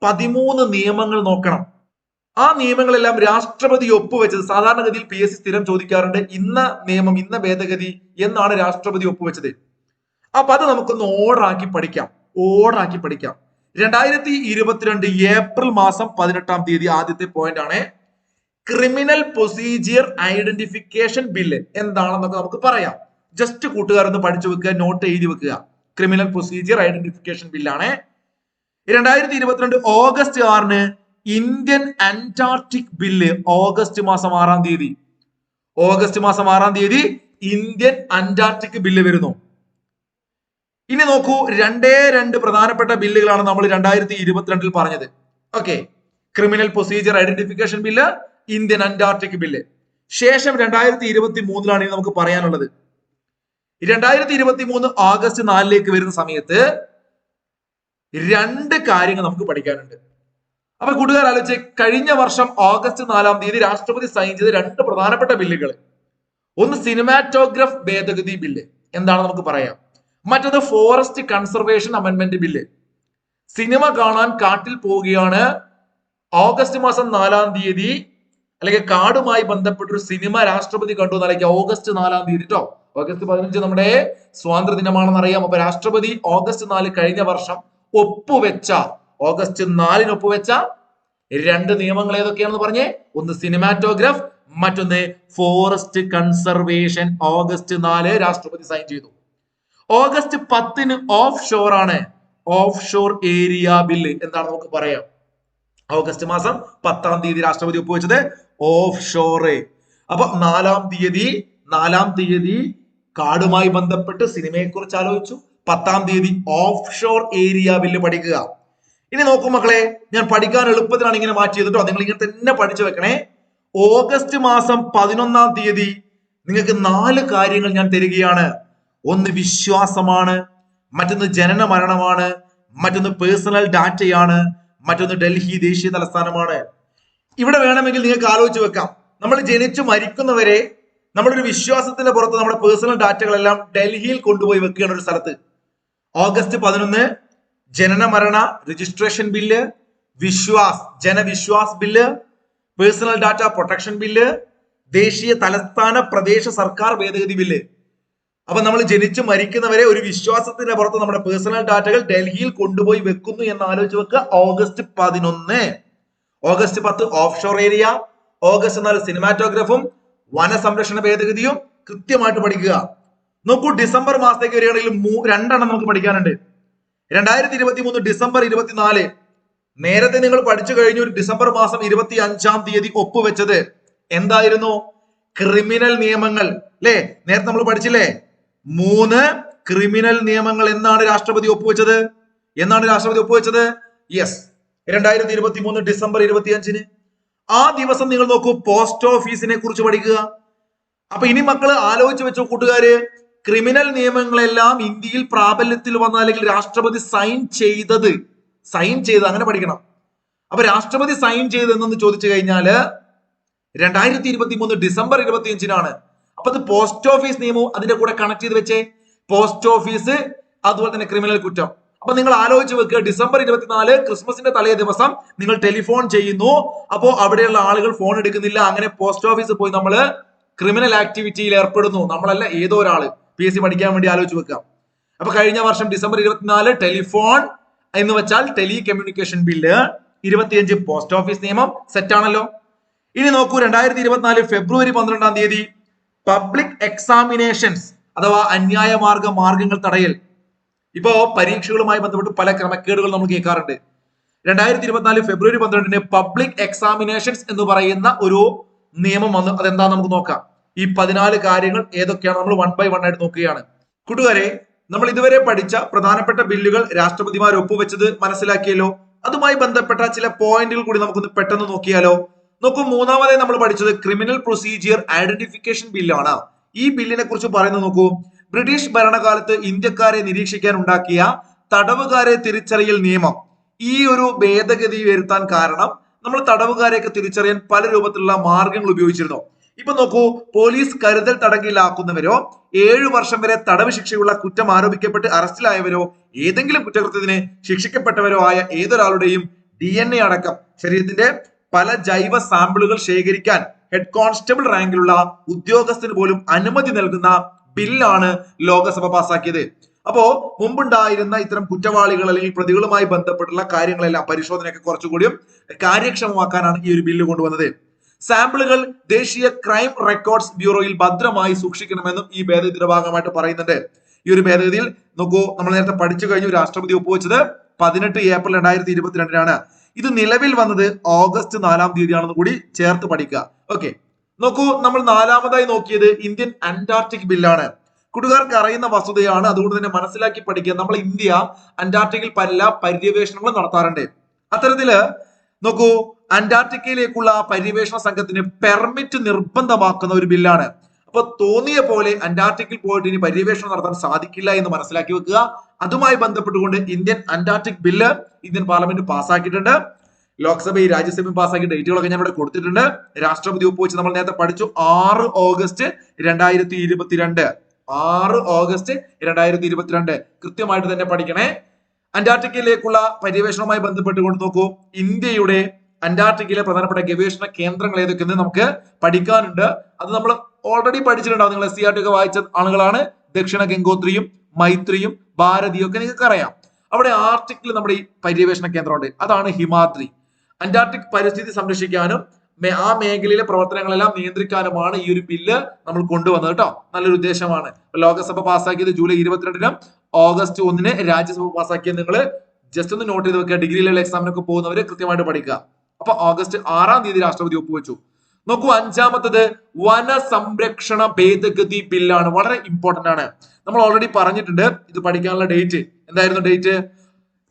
13 നിയമങ്ങൾ നോക്കണം. ആ നിയമങ്ങളെല്ലാം രാഷ്ട്രപതി ഒപ്പുവെച്ചത്. സാധാരണഗതിയിൽ PSC സ്ഥിരം ചോദിക്കാറുണ്ട്, ഇന്ന നിയമം, ഇന്ന ഭേദഗതി എന്നാണ് രാഷ്ട്രപതി ഒപ്പുവെച്ചത്. അപ്പൊ അത് നമുക്കൊന്ന് ഓർഡറാക്കി പഠിക്കാം. 2022 ഏപ്രിൽ മാസം 18-ാം തീയതി ആദ്യത്തെ പോയിന്റ് ആണ് ക്രിമിനൽ പ്രൊസീജിയർ ഐഡന്റിഫിക്കേഷൻ ബില്ല്. എന്താണെന്നൊക്കെ നമുക്ക് പറയാം. ജസ്റ്റ് കൂട്ടുകാരൊന്ന് പഠിച്ചു വെക്കുക, നോട്ട് എഴുതി വെക്കുക. ക്രിമിനൽ പ്രൊസീജിയർ ഐഡന്റിഫിക്കേഷൻ ബില്ലാണ്. 2022 ഓഗസ്റ്റ് 6-ന് ഇന്ത്യൻ അന്റാർട്ടിക് ബില്ല്. ഓഗസ്റ്റ് മാസം 6-ാം തീയതി ഇന്ത്യൻ അന്റാർട്ടിക് ബില്ല് വരുന്നു. ഇനി നോക്കൂ, 2 പ്രധാനപ്പെട്ട ബില്ലുകളാണ് നമ്മൾ 2022 പറഞ്ഞത്. Okay, criminal procedure identification bill, Indian Antarctic bill. ശേഷം 2023 ഇനി നമുക്ക് പറയാനുള്ളത്. 2023 ഓഗസ്റ്റ് 4-ലേക്ക് വരുന്ന സമയത്ത് 2 കാര്യങ്ങൾ നമുക്ക് പഠിക്കാനുണ്ട്. അപ്പൊ കൂട്ടുകാർ ആലോചിച്ച്, കഴിഞ്ഞ വർഷം ഓഗസ്റ്റ് 4-ാം തീയതി രാഷ്ട്രപതി സൈൻ ചെയ്ത 2 പ്രധാനപ്പെട്ട ബില്ലുകൾ. ഒന്ന് സിനിമാറ്റോഗ്രഫ് ഭേദഗതി ബില്ല്, എന്താണ് നമുക്ക് പറയാം. മറ്റത് forest conservation amendment bill. Cinema കാണാൻ കാട്ടിൽ പോവുകയാണ്. ഓഗസ്റ്റ് മാസം 4-ാം തീയതി അല്ലെങ്കിൽ കാടുമായി ബന്ധപ്പെട്ടൊരു സിനിമ രാഷ്ട്രപതി കണ്ടു എന്നല്ലെങ്കിൽ ഓഗസ്റ്റ് 4-ാം തീയതി കേട്ടോ. ഓഗസ്റ്റ് 15 നമ്മുടെ സ്വാതന്ത്ര്യ ദിനമാണെന്ന് അറിയാം. അപ്പൊ രാഷ്ട്രപതി ഓഗസ്റ്റ് 4 കഴിഞ്ഞ വർഷം ഒപ്പുവെച്ച, ഓഗസ്റ്റ് 4-ന് ഒപ്പുവെച്ച 2 നിയമങ്ങൾ ഏതൊക്കെയാണെന്ന് പറഞ്ഞേ. ഒന്ന് സിനിമാറ്റോഗ്രഫ്, മറ്റൊന്ന് ഫോറസ്റ്റ് കൺസർവേഷൻ. ഓഗസ്റ്റ് 4 രാഷ്ട്രപതി സൈൻ ചെയ്തു. ഓഗസ്റ്റ് 10-ന് ഓഫ് ഷോർ ആണ്, ഓഫ് ഷോർ ഏരിയ ബില്ല്. എന്താണ് നമുക്ക് പറയാം. ഓഗസ്റ്റ് മാസം 10-ാം തീയതി രാഷ്ട്രപതി ഒപ്പുവെച്ചത് ഓഫ് ഷോർ. അപ്പൊ 4-ാം തീയതി കാടുമായി ബന്ധപ്പെട്ട് സിനിമയെ കുറിച്ച് ആലോചിച്ചു. 10-ാം തീയതി ഓഫ് ഷോർ ഏരിയ ബില്ല് പഠിക്കുക. ഇനി നോക്കൂ മക്കളെ, ഞാൻ പഠിക്കാൻ എളുപ്പത്തിലാണ് ഇങ്ങനെ മാറ്റിയത് കേട്ടോ. നിങ്ങൾ ഇങ്ങനെ തന്നെ പഠിച്ചു വെക്കണേ. ഓഗസ്റ്റ് മാസം 11-ാം തീയതി നിങ്ങൾക്ക് 4 കാര്യങ്ങൾ ഞാൻ തരികയാണ്. ഒന്ന് വിശ്വാസമാണ്, മറ്റൊന്ന് ജനന മരണമാണ്, മറ്റൊന്ന് പേഴ്സണൽ ഡാറ്റയാണ്, മറ്റൊന്ന് ഡൽഹി ദേശീയ തലസ്ഥാനമാണ്. ഇവിടെ വേണമെങ്കിൽ നിങ്ങൾക്ക് ആലോചിച്ച് വെക്കാം, നമ്മൾ ജനിച്ചു മരിക്കുന്നവരെ നമ്മളൊരു വിശ്വാസത്തിന്റെ പുറത്ത് നമ്മുടെ പേഴ്സണൽ ഡാറ്റകളെല്ലാം ഡൽഹിയിൽ കൊണ്ടുപോയി വെക്കുകയാണ് ഒരു സ്ഥലത്ത്. ഓഗസ്റ്റ് 11 ജനന മരണ registration bill, Jan Vishwas bill, personal data protection bill, ദേശീയ തലസ്ഥാന പ്രദേശ സർക്കാർ ഭേദഗതി ബില്ല്. അപ്പൊ നമ്മൾ ജനിച്ചു മരിക്കുന്നവരെ ഒരു വിശ്വാസത്തിന്റെ പുറത്ത് നമ്മുടെ പേഴ്സണൽ ഡാറ്റകൾ ഡൽഹിയിൽ കൊണ്ടുപോയി വെക്കുന്നു എന്ന് ആലോചിച്ച് വെക്കുക. August 11. August 10 offshore area, August 4 സിനിമാറ്റോഗ്രഫും വനസംരക്ഷണ ഭേദഗതിയും കൃത്യമായിട്ട് പഠിക്കുക. നോക്കൂ, ഡിസംബർ മാസത്തേക്ക് വരികയാണെങ്കിൽ 2 നമുക്ക് പഠിക്കാനുണ്ട്. 2023 ഡിസംബർ 24. നേരത്തെ നിങ്ങൾ പഠിച്ചു കഴിഞ്ഞു. ഡിസംബർ മാസം 25-ാം തീയതി ഒപ്പുവെച്ചത് എന്തായിരുന്നു? ക്രിമിനൽ നിയമങ്ങൾ അല്ലെ? നേരത്തെ നമ്മൾ പഠിച്ചില്ലേ? 3 ക്രിമിനൽ നിയമങ്ങൾ എന്നാണ് രാഷ്ട്രപതി ഒപ്പുവെച്ചത്? യെസ്, 2023 ഡിസംബർ 25-ന്. ആ ദിവസം നിങ്ങൾ നോക്കൂ, പോസ്റ്റ് ഓഫീസിനെ കുറിച്ച് പഠിക്കുക. അപ്പൊ ഇനി മക്കള് ആലോചിച്ച് വെച്ചോ കൂട്ടുകാര്, ക്രിമിനൽ നിയമങ്ങളെല്ലാം ഇന്ത്യയിൽ പ്രാബല്യത്തിൽ വന്ന അല്ലെങ്കിൽ രാഷ്ട്രപതി സൈൻ ചെയ്തത് അങ്ങനെ പഠിക്കണം. അപ്പൊ രാഷ്ട്രപതി സൈൻ ചെയ്തെന്ന് ചോദിച്ചു കഴിഞ്ഞാല് 2023 ഡിസംബർ 25-നാണ്. അപ്പൊ അത് പോസ്റ്റ് ഓഫീസ് നിയമവും അതിന്റെ കൂടെ കണക്ട് ചെയ്ത് വെച്ചേ. പോസ്റ്റ് ഓഫീസ്, അതുപോലെ തന്നെ ക്രിമിനൽ കുറ്റം. അപ്പൊ നിങ്ങൾ ആലോചിച്ച് വെക്കുക, ഡിസംബർ 24 ക്രിസ്മസിന്റെ തലേ ദിവസം നിങ്ങൾ ടെലിഫോൺ ചെയ്യുന്നു. അപ്പോ അവിടെയുള്ള ആളുകൾ ഫോൺ എടുക്കുന്നില്ല. അങ്ങനെ പോസ്റ്റ് ഓഫീസിൽ പോയി നമ്മൾ ക്രിമിനൽ ആക്ടിവിറ്റിയിൽ ഏർപ്പെടുന്നു. നമ്മളല്ല, ഏതോ ഒരാള് PSC പഠിക്കാൻ വേണ്ടി ആലോചിച്ച് വെക്കാം. അപ്പൊ കഴിഞ്ഞ വർഷം ഡിസംബർ 24 ടെലിഫോൺ എന്ന് വെച്ചാൽ tele communication bill, 25 post office നിയമം, സെറ്റ് ആണല്ലോ. ഇനി നോക്കൂ, 2024 ഫെബ്രുവരി 12 പബ്ലിക് എക്സാമിനേഷൻസ് അഥവാ അന്യായ മാർഗങ്ങൾ തടയൽ. ഇപ്പോ പരീക്ഷകളുമായി ബന്ധപ്പെട്ട് പല ക്രമക്കേടുകൾ നമ്മൾ കേൾക്കാറുണ്ട്. 2024 ഫെബ്രുവരി 12 പബ്ലിക് എക്സാമിനേഷൻസ് എന്ന് പറയുന്ന ഒരു നിയമം വന്നു. അതെന്താ നമുക്ക് നോക്കാം. ഈ 14 കാര്യങ്ങൾ ഏതൊക്കെയാണ് നമ്മൾ 1 by 1 ആയിട്ട് നോക്കുകയാണ്. കൂട്ടുകാരെ, നമ്മൾ ഇതുവരെ പഠിച്ച പ്രധാനപ്പെട്ട ബില്ലുകൾ രാഷ്ട്രപതിമാർ ഒപ്പുവെച്ചത് മനസ്സിലാക്കിയല്ലോ. അതുമായി ബന്ധപ്പെട്ട ചില പോയിന്റുകൾ കൂടി നമുക്കൊന്ന് പെട്ടെന്ന് നോക്കിയാലോ. നോക്കൂ, മൂന്നാമതായി നമ്മൾ പഠിച്ചത് ക്രിമിനൽ പ്രൊസീജിയർ ഐഡന്റിഫിക്കേഷൻ ബില്ലാണ്. ഈ ബില്ലിനെ കുറിച്ച് പറയുന്നത് നോക്കൂ. ബ്രിട്ടീഷ് ഭരണകാലത്ത് ഇന്ത്യക്കാരെ നിരീക്ഷിക്കാൻ ഉണ്ടാക്കിയ തടവുകാരെ തിരിച്ചറിയൽ നിയമം. ഈ ഒരു ഭേദഗതി വരുത്താൻ കാരണം നമ്മൾ തടവുകാരെയൊക്കെ തിരിച്ചറിയാൻ പല രൂപത്തിലുള്ള മാർഗങ്ങൾ ഉപയോഗിച്ചിരുന്നു. ഇപ്പൊ നോക്കൂ, പോലീസ് കരുതൽ തടങ്കലിലാക്കുന്നവരോ 7 വർഷം വരെ തടവ് ശിക്ഷയുള്ള കുറ്റം ആരോപിക്കപ്പെട്ട് അറസ്റ്റിലായവരോ ഏതെങ്കിലും കുറ്റകൃത്യത്തിന് ശിക്ഷിക്കപ്പെട്ടവരോ ആയ ഏതൊരാളുടെയും DNA അടക്കം ശരീരത്തിന്റെ പല ജൈവ സാമ്പിളുകൾ ശേഖരിക്കാൻ ഹെഡ് കോൺസ്റ്റബിൾ റാങ്കിലുള്ള ഉദ്യോഗസ്ഥന് പോലും അനുമതി നൽകുന്ന ബില്ലാണ് ലോകസഭ പാസാക്കിയത്. അപ്പോ മുമ്പുണ്ടായിരുന്ന ഇത്തരം കുറ്റവാളികൾ അല്ലെങ്കിൽ പ്രതികളുമായി ബന്ധപ്പെട്ടുള്ള കാര്യങ്ങളെല്ലാം പരിശോധനയൊക്കെ കുറച്ചുകൂടിയും കാര്യക്ഷമമാക്കാനാണ് ഈ ഒരു ബില്ല് കൊണ്ടുവന്നത്. സാമ്പിളുകൾ ദേശീയ ക്രൈം റെക്കോർഡ്സ് ബ്യൂറോയിൽ ഭദ്രമായി സൂക്ഷിക്കണമെന്നും ഈ ഭേദഗതിയുടെ ഭാഗമായിട്ട് പറയുന്നുണ്ട്. ഈ ഒരു ഭേദഗതിയിൽ നോക്കൂ, നമ്മൾ നേരത്തെ പഠിച്ചു കഴിഞ്ഞു. രാഷ്ട്രപതി ഒപ്പുവെച്ചത് 18 ഏപ്രിൽ 2022 ഇത് നിലവിൽ വന്നത് ഓഗസ്റ്റ് 4 ആണെന്ന് കൂടി ചേർത്ത് പഠിക്കുക. ഓക്കെ, നോക്കൂ, നമ്മൾ നാലാമതായി നോക്കിയത് ഇന്ത്യൻ അന്റാർട്ടിക് ബില്ലാണ്. കൂട്ടുകാർക്ക് അറിയുന്ന വസ്തുതയാണ്, അതുകൊണ്ട് തന്നെ മനസ്സിലാക്കി പഠിക്കുക. നമ്മൾ ഇന്ത്യ അന്റാർട്ടിക്കിൽ പല പര്യവേഷണങ്ങളും നടത്താറുണ്ട്. അത്തരത്തില് നോക്കൂ, അന്റാർട്ടിക്കയിലേക്കുള്ള പര്യവേഷണ സംഘത്തിന് പെർമിറ്റ് നിർബന്ധമാക്കുന്ന ഒരു ബില്ലാണ്. അപ്പൊ തോന്നിയ പോലെ അന്റാർട്ടിക്കിൽ പോയിട്ട് ഇനി പര്യവേഷണം നടത്താൻ സാധിക്കില്ല എന്ന് മനസ്സിലാക്കി വെക്കുക. അതുമായി ബന്ധപ്പെട്ടുകൊണ്ട് Indian Antarctic bill Indian parliament പാസ്സാക്കിയിട്ടുണ്ട്. ലോക്സഭയും രാജ്യസഭയും പാസ്സാക്കിയ ഡേറ്റുകളൊക്കെ ഞാൻ ഇവിടെ കൊടുത്തിട്ടുണ്ട്. രാഷ്ട്രപതി ഒപ്പുവെച്ച് നമ്മൾ നേരത്തെ പഠിച്ചു. 6 ഓഗസ്റ്റ് 2022 6 ഓഗസ്റ്റ് 2022 കൃത്യമായിട്ട് തന്നെ പഠിക്കണേ. അന്റാർട്ടിക്കയിലേക്കുള്ള പര്യവേഷണവുമായി ബന്ധപ്പെട്ടുകൊണ്ട് നോക്കൂ, ഇന്ത്യയുടെ അന്റാർട്ടിക്കയിലെ പ്രധാനപ്പെട്ട ഗവേഷണ കേന്ദ്രങ്ങൾ ഏതൊക്കെയെന്ന് നമുക്ക് പഠിക്കാനുണ്ട്. അത് നമ്മൾ ഓൾറെഡി പഠിച്ചിട്ടുണ്ടാവും. നിങ്ങൾ SCERT ഒക്കെ വായിച്ച ആളുകളാണ്. ദക്ഷിണ ഗംഗോത്രിയും മൈത്രിയും ഭാരതിയും ഒക്കെ നിങ്ങൾക്ക് അറിയാം. അവിടെ ആർട്ടിക്കിൽ നമ്മുടെ ഈ പര്യവേഷണ കേന്ദ്രമുണ്ട്. അതാണ് ഹിമാദ്രി. അന്റാർട്ടിക് പരിസ്ഥിതി സംരക്ഷിക്കാനും ആ മേഖലയിലെ പ്രവർത്തനങ്ങളെല്ലാം നിയന്ത്രിക്കാനുമാണ് ഈ ഒരു ബില്ല് നമ്മൾ കൊണ്ടുവന്നത് കേട്ടോ. നല്ലൊരു ഉദ്ദേശമാണ്. ലോകസഭ പാസ്സാക്കിയത് ജൂലൈ 22 ഓഗസ്റ്റ് 1 രാജ്യസഭ പാസ്സാക്കിയത് നിങ്ങൾ ജസ്റ്റ് ഒന്ന് നോട്ട് ചെയ്ത് വെക്കുക. ഡിഗ്രി ലെവൽ എക്സാമിനൊക്കെ പോകുന്നവര് കൃത്യമായിട്ട് പഠിക്കുക. അപ്പൊ ഓഗസ്റ്റ് 6 രാഷ്ട്രപതി ഒപ്പുവെച്ചു. നോക്കൂ, അഞ്ചാമത്തത് വന സംരക്ഷണ ഭേദഗതി ബില്ലാണ്. വളരെ ഇമ്പോർട്ടന്റ് ആണ്. നമ്മൾ ഓൾറെഡി പറഞ്ഞിട്ടുണ്ട്. ഇത് പഠിക്കാനുള്ള ഡേറ്റ് എന്തായിരുന്നു? ഡേറ്റ്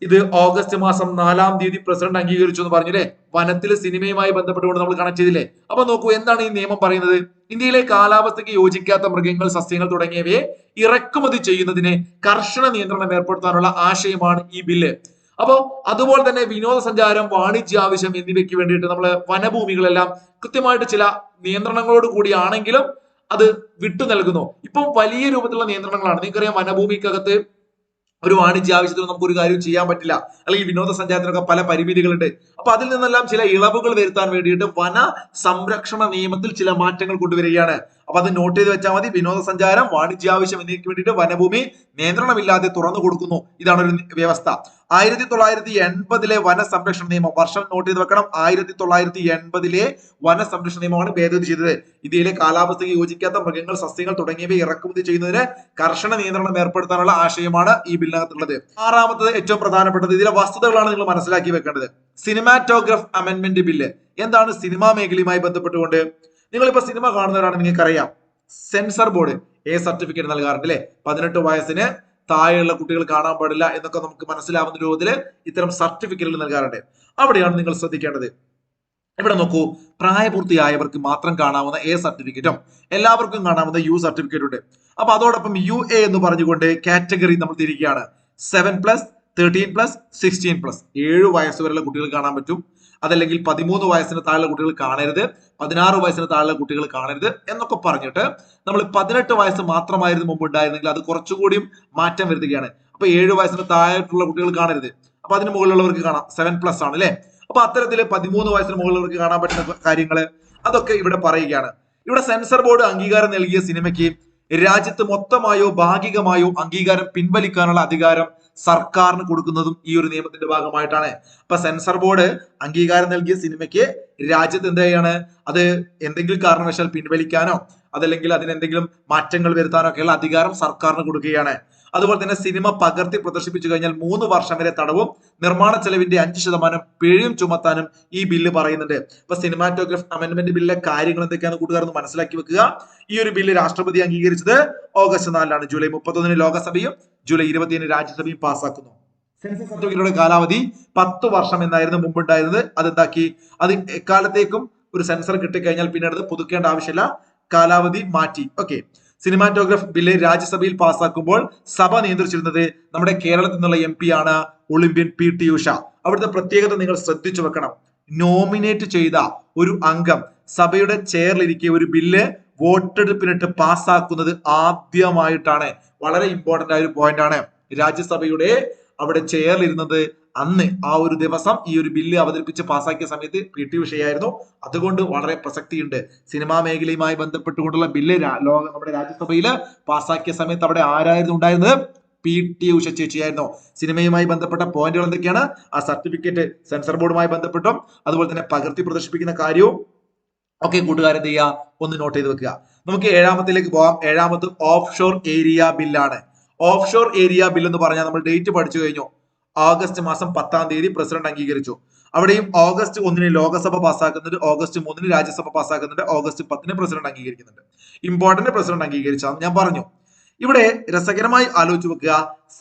ഇത് ഓഗസ്റ്റ് മാസം 4 പ്രസിഡന്റ് അംഗീകരിച്ചു എന്ന് പറഞ്ഞില്ലേ. വനത്തിലെ സിനിമയുമായി ബന്ധപ്പെട്ടുകൊണ്ട് നമ്മൾ കണക്ട് ചെയ്തില്ലേ. അപ്പൊ നോക്കൂ, എന്താണ് ഈ നിയമം പറയുന്നത്? ഇന്ത്യയിലെ കാലാവസ്ഥയ്ക്ക് യോജിക്കാത്ത മൃഗങ്ങൾ, സസ്യങ്ങൾ തുടങ്ങിയവയെ ഇറക്കുമതി ചെയ്യുന്നതിന് കർശന നിയന്ത്രണം ഏർപ്പെടുത്താനുള്ള ആശയമാണ് ഈ ബില്ല്. അപ്പോ അതുപോലെ തന്നെ വിനോദസഞ്ചാരം, വാണിജ്യ ആവശ്യം എന്നിവയ്ക്ക് വേണ്ടിയിട്ട് നമ്മൾ വനഭൂമികളെല്ലാം കൃത്യമായിട്ട് ചില നിയന്ത്രണങ്ങളോട് കൂടിയാണെങ്കിലും അത് വിട്ടു നൽകുന്നു. ഇപ്പം വലിയ രൂപത്തിലുള്ള നിയന്ത്രണങ്ങളാണ്. നിങ്ങൾക്കറിയാം, വനഭൂമിക്കകത്ത് ഒരു വാണിജ്യ ആവശ്യത്തിന് നമുക്ക് ഒരു കാര്യം ചെയ്യാൻ പറ്റില്ല, അല്ലെങ്കിൽ വിനോദസഞ്ചാരത്തിനൊക്കെ പല പരിമിതികളുണ്ട്. അപ്പൊ അതിൽ നിന്നെല്ലാം ചില ഇളവുകൾ വരുത്താൻ വേണ്ടിയിട്ട് വന സംരക്ഷണ നിയമത്തിൽ ചില മാറ്റങ്ങൾ കൊണ്ടുവരികയാണ്. അപ്പൊ അത് നോട്ട് ചെയ്ത് വെച്ചാൽ മതി. വിനോദസഞ്ചാരം, വാണിജ്യ ആവശ്യം എന്നിവയ്ക്ക് വേണ്ടിയിട്ട് വനഭൂമി നിയന്ത്രണമില്ലാതെ തുറന്നു കൊടുക്കുന്നു. ഇതാണ് ഒരു വ്യവസ്ഥ. 1980 വന സംരക്ഷണ നിയമം, വർഷം നോട്ട് ചെയ്ത് വെക്കണം. 1980 വന സംരക്ഷണ നിയമമാണ് ഭേദഗതി ചെയ്തത്. ഇന്ത്യയിലെ കാലാവസ്ഥയ്ക്ക് യോജിക്കാത്ത മൃഗങ്ങൾ, സസ്യങ്ങൾ തുടങ്ങിയവ ഇറക്കുമതി ചെയ്യുന്നതിന് കർശന നിയന്ത്രണം ഏർപ്പെടുത്താനുള്ള ആശയമാണ് ഈ ബില്ലിനകത്തുള്ളത്. ആറാമത്തത് ഏറ്റവും പ്രധാനപ്പെട്ടത്, ഇതിലെ വസ്തുതകളാണ് നിങ്ങൾ മനസ്സിലാക്കി വെക്കേണ്ടത്. സിനിമാറ്റോഗ്രഫ് അമെന്റ്മെന്റ് ബില്ല്. എന്താണ് സിനിമാ മേഖലയുമായി ബന്ധപ്പെട്ടുകൊണ്ട്? നിങ്ങളിപ്പോ സിനിമ കാണുന്നവരാണ്, നിങ്ങൾക്കറിയാം സെൻസർ ബോർഡ് സർട്ടിഫിക്കറ്റ് നൽകാറുണ്ട് അല്ലെ. 18 വയസ്സിന് താഴെയുള്ള കുട്ടികൾ കാണാൻ പാടില്ല എന്നൊക്കെ നമുക്ക് മനസ്സിലാവുന്ന രൂപത്തിൽ ഇത്തരം സർട്ടിഫിക്കറ്റുകൾ നൽകാറുണ്ട്. അവിടെയാണ് നിങ്ങൾ ശ്രദ്ധിക്കേണ്ടത്. ഇവിടെ നോക്കൂ, പ്രായപൂർത്തിയായവർക്ക് മാത്രം കാണാവുന്ന സർട്ടിഫിക്കറ്റും എല്ലാവർക്കും കാണാവുന്ന സർട്ടിഫിക്കറ്റ് ഉണ്ട്. അപ്പൊ അതോടൊപ്പം UA എന്ന് പറഞ്ഞുകൊണ്ട് കാറ്റഗറി നമ്മൾ തിരിക്കുകയാണ്. 7+, 13+, 16+. 7 വയസ്സ് വരെയുള്ള കുട്ടികൾ കാണാൻ പറ്റും. അതല്ലെങ്കിൽ 13 വയസ്സിന് താഴെയുള്ള കുട്ടികൾ കാണരുത്, 16 വയസ്സിന് താഴെയുള്ള കുട്ടികൾ കാണരുത് എന്നൊക്കെ പറഞ്ഞിട്ട് നമ്മൾ 18 വയസ്സ് മാത്രമായിരുന്നു മുമ്പ് ഉണ്ടായിരുന്നെങ്കിൽ അത് കുറച്ചുകൂടിയും മാറ്റം വരുത്തുകയാണ്. അപ്പൊ 7 വയസ്സിന് താഴെയുള്ള കുട്ടികൾ കാണരുത്. അപ്പൊ അതിന് മുകളിലുള്ളവർക്ക് കാണാം, 7+ ആണ് അല്ലെ. അപ്പൊ അത്തരത്തില് 13 വയസ്സിന് മുകളിലുള്ളവർക്ക് കാണാൻ പറ്റുന്ന കാര്യങ്ങള് അതൊക്കെ ഇവിടെ പറയുകയാണ്. ഇവിടെ സെൻസർ ബോർഡ് അംഗീകാരം നൽകിയ സിനിമയ്ക്ക് രാജ്യത്ത് മൊത്തമായോ ഭാഗികമായോ അംഗീകാരം പിൻവലിക്കാനുള്ള അധികാരം സർക്കാരിന് കൊടുക്കുന്നതും ഈ ഒരു നിയമത്തിന്റെ ഭാഗമായിട്ടാണ്. അപ്പൊ സെൻസർ ബോർഡ് അംഗീകാരം നൽകിയ സിനിമയ്ക്ക് രാജ്യത്ത് എന്താണ് അത് എന്തെങ്കിലും കാരണവശാൽ പിൻവലിക്കാനോ അതല്ലെങ്കിൽ അതിനെന്തെങ്കിലും മാറ്റങ്ങൾ വരുത്താനോ ഒക്കെയുള്ള അധികാരം സർക്കാരിന് കൊടുക്കുകയാണ്. അതുപോലെ തന്നെ സിനിമ പകർത്തി പ്രദർശിപ്പിച്ചു കഴിഞ്ഞാൽ 3 വർഷം വരെ തടവും നിർമ്മാണ ചെലവിന്റെ 5% പിഴയും ചുമത്താനും ഈ ബില്ല് പറയുന്നുണ്ട്. അപ്പൊ സിനിമാറ്റോഗ്രഫി അമെന്റ്മെന്റ് ബില്ലിലെ കാര്യങ്ങൾ എന്തൊക്കെയാണെന്ന് കൂട്ടുകാരൊന്ന് മനസ്സിലാക്കി വെക്കുക. ഈ ഒരു ബില്ല് രാഷ്ട്രപതി അംഗീകരിച്ചത് ഓഗസ്റ്റ് 4-ാണ്. ജൂലൈ 31-ന് ലോകസഭയും ജൂലൈ 27-ന് രാജ്യസഭയും പാസ്സാക്കുന്നു. സെൻസസ് സർട്ടിഫിക്കറ്റുകളുടെ കാലാവധി 10 വർഷം എന്നായിരുന്നു മുമ്പുണ്ടായിരുന്നത്. അതെന്താക്കി, അത് എക്കാലത്തേക്കും ഒരു സെൻസർ കിട്ടിക്കഴിഞ്ഞാൽ പിന്നെ അത് പുതുക്കേണ്ട ആവശ്യമില്ല, കാലാവധി മാറ്റി. ഓക്കെ. സിനിമാറ്റോഗ്രഫ് ബില്ല് രാജ്യസഭയിൽ പാസ്സാക്കുമ്പോൾ സഭ നിയന്ത്രിച്ചിരുന്നത് നമ്മുടെ കേരളത്തിൽ നിന്നുള്ള MP ആണ് ഒളിമ്പ്യൻ PT ഉഷ. അവിടുത്തെ പ്രത്യേകത നിങ്ങൾ ശ്രദ്ധിച്ചു വെക്കണം. നോമിനേറ്റ് ചെയ്ത ഒരു അംഗം സഭയുടെ ചെയറിലിരിക്കെ ഒരു ബില്ല് വോട്ടെടുപ്പിനിട്ട് പാസ്സാക്കുന്നത് ആദ്യമായിട്ടാണ്. വളരെ ഇമ്പോർട്ടന്റ് ആയ ഒരു പോയിന്റ് ആണ്. രാജ്യസഭയുടെ അവിടെ ചെയറിലിരുന്നത് അന്ന് ആ ഒരു ദിവസം ഈ ഒരു ബില്ല് അവതരിപ്പിച്ച് പാസ്സാക്കിയ സമയത്ത് PT ഉഷയായിരുന്നു. അതുകൊണ്ട് വളരെ പ്രസക്തിയുണ്ട്. സിനിമാ മേഖലയുമായി ബന്ധപ്പെട്ടുകൊണ്ടുള്ള ബില്ല് നമ്മുടെ രാജ്യസഭയിൽ പാസ്സാക്കിയ സമയത്ത് അവിടെ ആരായിരുന്നു ഉണ്ടായിരുന്നത്? PT ഉഷ ചേച്ചിയായിരുന്നു. സിനിമയുമായി ബന്ധപ്പെട്ട പോയിന്റുകൾ എന്തൊക്കെയാണ്? ആ സർട്ടിഫിക്കറ്റ് സെൻസർ ബോർഡുമായി ബന്ധപ്പെട്ടും അതുപോലെ തന്നെ പകർത്തി പ്രദർശിപ്പിക്കുന്ന കാര്യവും ഒക്കെ കൂട്ടുകാരെന്ത് ചെയ്യുക, ഒന്ന് നോട്ട് ചെയ്ത് വെക്കുക. നമുക്ക് 7-ാമത്തിലേക്ക് പോകാം. 7-ാമത് ഓഫ് ഷോർ ഏരിയ ബില്ലാണ്. ഓഫ് ഷോർ ഏരിയ ബിൽ എന്ന് പറഞ്ഞാൽ നമ്മൾ ഡേറ്റ് പഠിച്ചു കഴിഞ്ഞു. ഓഗസ്റ്റ് മാസം 10-ാം തീയതി പ്രസിഡന്റ് അംഗീകരിച്ചു. അവിടെയും ഓഗസ്റ്റ് 1-ന് ലോകസഭ പാസ്സാക്കുന്നുണ്ട്, ഓഗസ്റ്റ് 3-ന് രാജ്യസഭ പാസ്സാക്കുന്നുണ്ട്, ഓഗസ്റ്റ് 10-ന് പ്രസിഡന്റ് അംഗീകരിക്കുന്നുണ്ട്. ഇമ്പോർട്ടന്റ് പ്രസിഡന്റ് അംഗീകരിച്ചാന്ന് ഞാൻ പറഞ്ഞു. ഇവിടെ രസകരമായി ആലോചിച്ച് വെക്കുക,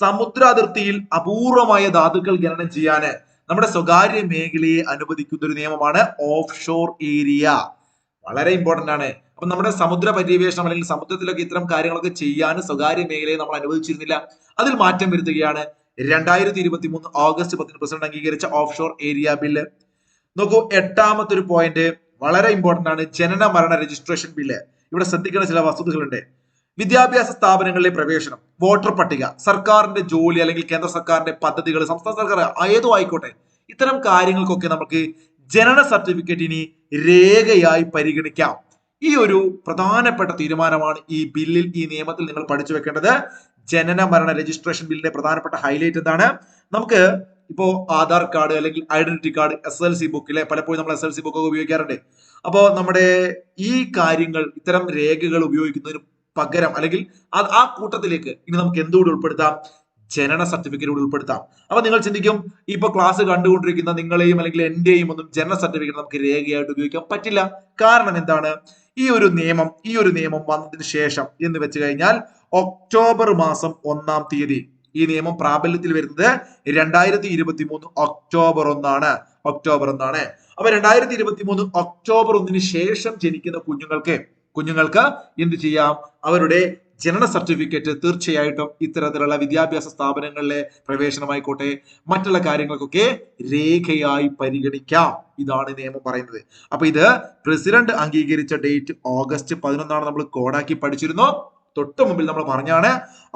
സമുദ്ര അതിർത്തിയിൽ അപൂർവമായ ധാതുക്കൾ ഖനനം ചെയ്യാന് നമ്മുടെ സ്വകാര്യ മേഖലയെ അനുവദിക്കുന്ന ഒരു നിയമമാണ് ഓഫ് ഷോർ ഏരിയ. വളരെ ഇമ്പോർട്ടന്റ് ആണ്. അപ്പൊ നമ്മുടെ സമുദ്ര പര്യവേഷണം അല്ലെങ്കിൽ സമുദ്രത്തിലൊക്കെ ഇത്തരം കാര്യങ്ങളൊക്കെ ചെയ്യാൻ സ്വകാര്യ മേഖലയെ നമ്മൾ അനുവദിച്ചിരുന്നില്ല. അതിൽ മാറ്റം വരുത്തുകയാണ് 2023 ഓഗസ്റ്റ് 10-ന് പ്രസിഡന്റ് അംഗീകരിച്ച ഓഫ് ഷോർ ഏരിയ ബില്ല്. നോക്കൂ, 8-ാമത്തെ ഒരു പോയിന്റ് വളരെ ഇമ്പോർട്ടന്റ് ആണ്, ജനന മരണ രജിസ്ട്രേഷൻ ബില്ല്. ഇവിടെ ശ്രദ്ധിക്കുന്ന ചില വസ്തുതകളുണ്ട്. വിദ്യാഭ്യാസ സ്ഥാപനങ്ങളിലെ പ്രവേശനം, വോട്ടർ പട്ടിക, സർക്കാരിന്റെ ജോലി അല്ലെങ്കിൽ കേന്ദ്ര സർക്കാരിന്റെ പദ്ധതികൾ, സംസ്ഥാന സർക്കാർ ഏതോ ആയിക്കോട്ടെ, ഇത്തരം കാര്യങ്ങൾക്കൊക്കെ നമുക്ക് ജനന സർട്ടിഫിക്കറ്റ് ഇനി രേഖയായി പരിഗണിക്കാം. ഈ ഒരു പ്രധാനപ്പെട്ട തീരുമാനമാണ് ഈ ബില്ലിൽ, ഈ നിയമത്തിൽ നിങ്ങൾ പഠിച്ചു വെക്കേണ്ടത്. ജനന മരണ രജിസ്ട്രേഷൻ ബില്ലിന്റെ പ്രധാനപ്പെട്ട ഹൈലൈറ്റ് എന്താണ്? നമുക്ക് ഇപ്പോ ആധാർ കാർഡ് അല്ലെങ്കിൽ ഐഡന്റിറ്റി കാർഡ്, SSLC ബുക്കിലെ പലപ്പോഴും നമ്മൾ SSLC ബുക്ക് ഒക്കെ ഉപയോഗിക്കാറുണ്ട്. അപ്പോ നമ്മുടെ ഈ കാര്യങ്ങൾ, ഇത്തരം രേഖകൾ ഉപയോഗിക്കുന്നതിന് പകരം അല്ലെങ്കിൽ ആ കൂട്ടത്തിലേക്ക് ഇനി നമുക്ക് എന്തുകൂടി ഉൾപ്പെടുത്താം? ജനന സർട്ടിഫിക്കറ്റ് കൂടി ഉൾപ്പെടുത്താം. അപ്പൊ നിങ്ങൾ ചിന്തിക്കും, ഇപ്പൊ ക്ലാസ് കണ്ടുകൊണ്ടിരിക്കുന്ന നിങ്ങളെയും അല്ലെങ്കിൽ എന്റെയും ഒന്നും ജനന സർട്ടിഫിക്കറ്റ് നമുക്ക് രേഖയായിട്ട് ഉപയോഗിക്കാൻ പറ്റില്ല. കാരണം എന്താണ്? ഈ ഒരു നിയമം വന്നതിന് ശേഷം എന്ന് വെച്ച് കഴിഞ്ഞാൽ ഒക്ടോബർ മാസം 1-ാം തീയതി ഈ നിയമം പ്രാബല്യത്തിൽ വരുന്നത് 2023 ഒക്ടോബർ 1-ആണ്. അപ്പൊ 2023 ഒക്ടോബർ 1-ന് ശേഷം ജനിക്കുന്ന കുഞ്ഞുങ്ങൾക്ക് എന്ത് ചെയ്യാം? അവരുടെ ജനന സർട്ടിഫിക്കറ്റ് തീർച്ചയായിട്ടും ഇത്തരത്തിലുള്ള വിദ്യാഭ്യാസ സ്ഥാപനങ്ങളിലെ പ്രവേശനമായിക്കോട്ടെ മറ്റുള്ള കാര്യങ്ങൾക്കൊക്കെ രേഖയായി പരിഗണിക്കാം. ഇതാണ് നിയമം പറയുന്നത്. അപ്പൊ ഇത് പ്രസിഡന്റ് അംഗീകരിച്ച ഡേറ്റ് ഓഗസ്റ്റ് 11-ആണ്. നമ്മൾ കോഡാക്കി പഠിച്ചിരുന്നു. തൊട്ട് മുമ്പിൽ നമ്മൾ പറഞ്ഞാണ്.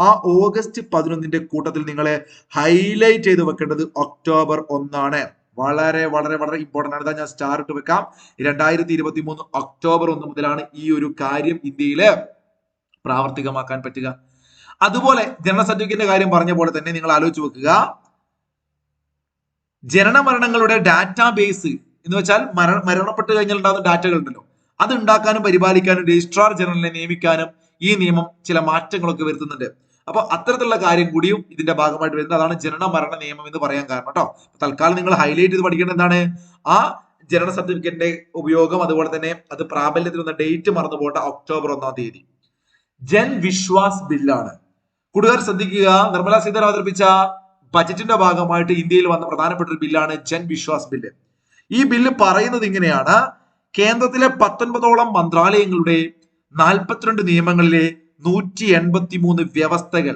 ആ ഓഗസ്റ്റ് 11-ന്റെ കൂട്ടത്തിൽ നിങ്ങളെ ഹൈലൈറ്റ് ചെയ്ത് വെക്കേണ്ടത് ഒക്ടോബർ 1-ആണ്. വളരെ വളരെ വളരെ ഇമ്പോർട്ടന്റ് ആണ്. ഞാൻ സ്റ്റാർ ഇട്ട് വെക്കാം. 2023 ഒക്ടോബർ 1 മുതലാണ് ഈ ഒരു കാര്യം ഇന്ത്യയില് പ്രാവർത്തികമാക്കാൻ പറ്റുക. അതുപോലെ ജനന സർട്ടിഫിക്കറ്റിന്റെ കാര്യം പറഞ്ഞ പോലെ തന്നെ നിങ്ങൾ ആലോചിച്ച് വെക്കുക, ജനന മരണങ്ങളുടെ ഡാറ്റാബേസ് എന്ന് വെച്ചാൽ മരണപ്പെട്ട് കഴിഞ്ഞാൽ ഉണ്ടാകുന്ന ഡാറ്റകൾ ഉണ്ടല്ലോ, അത് ഉണ്ടാക്കാനും പരിപാലിക്കാനും രജിസ്ട്രാർ ജനറലിനെ നിയമിക്കാനും ഈ നിയമം ചില മാറ്റങ്ങളൊക്കെ വരുത്തുന്നുണ്ട്. അപ്പൊ അത്തരത്തിലുള്ള കാര്യം കൂടിയും ഇതിന്റെ ഭാഗമായിട്ട് വരുന്നത്. അതാണ് ജനന മരണ നിയമം എന്ന് പറയാൻ കാരണം കേട്ടോ. തൽക്കാലം നിങ്ങൾ ഹൈലൈറ്റ് ചെയ്ത് പഠിക്കേണ്ടത് എന്താണ്? ആ ജനന സർട്ടിഫിക്കറ്റിന്റെ ഉപയോഗം, അതുപോലെ തന്നെ അത് പ്രാബല്യത്തിൽ വന്ന ഡേറ്റ് മറന്നു പോകേണ്ട, ഒക്ടോബർ 1-ാം തീയതി. ജൻ വിശ്വാസ് ബില്ലാണ്. കൂട്ടുകാർ ശ്രദ്ധിക്കുക, നിർമ്മല സീതാരാമൻ അവതരിപ്പിച്ച ബജറ്റിന്റെ ഭാഗമായിട്ട് ഇന്ത്യയിൽ വന്ന പ്രധാനപ്പെട്ട ഒരു ബില്ലാണ് ജൻ വിശ്വാസ് ബില്ല്. ഈ ബില്ല് പറയുന്നത് ഇങ്ങനെയാണ്: കേന്ദ്രത്തിലെ 19ഓളം മന്ത്രാലയങ്ങളുടെ 42 നിയമങ്ങളിലെ 183 വ്യവസ്ഥകൾ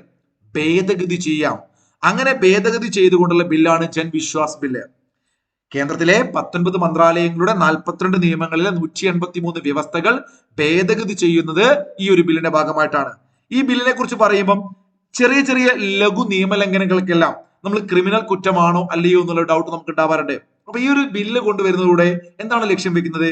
ഭേദഗതി ചെയ്യാം. അങ്ങനെ ഭേദഗതി ചെയ്തുകൊണ്ടുള്ള ബില്ലാണ് ജൻ വിശ്വാസ് ബില്ല്. കേന്ദ്രത്തിലെ 19 മന്ത്രാലയങ്ങളുടെ 42 നിയമങ്ങളിലെ 183 വ്യവസ്ഥകൾ ഭേദഗതി ചെയ്യുന്നത് ഈ ഒരു ബില്ലിന്റെ ഭാഗമായിട്ടാണ്. ഈ ബില്ലിനെ കുറിച്ച് പറയുമ്പം ചെറിയ ചെറിയ ലഘു നിയമലംഘനങ്ങൾക്കെല്ലാം നമ്മൾ ക്രിമിനൽ കുറ്റമാണോ അല്ലയോ എന്നുള്ള ഡൗട്ട് നമുക്ക് ഉണ്ടാവാറുണ്ട്. അപ്പൊ ഈ ഒരു ബില്ല് കൊണ്ടുവരുന്നതിലൂടെ എന്താണ് ലക്ഷ്യം വെക്കുന്നത്?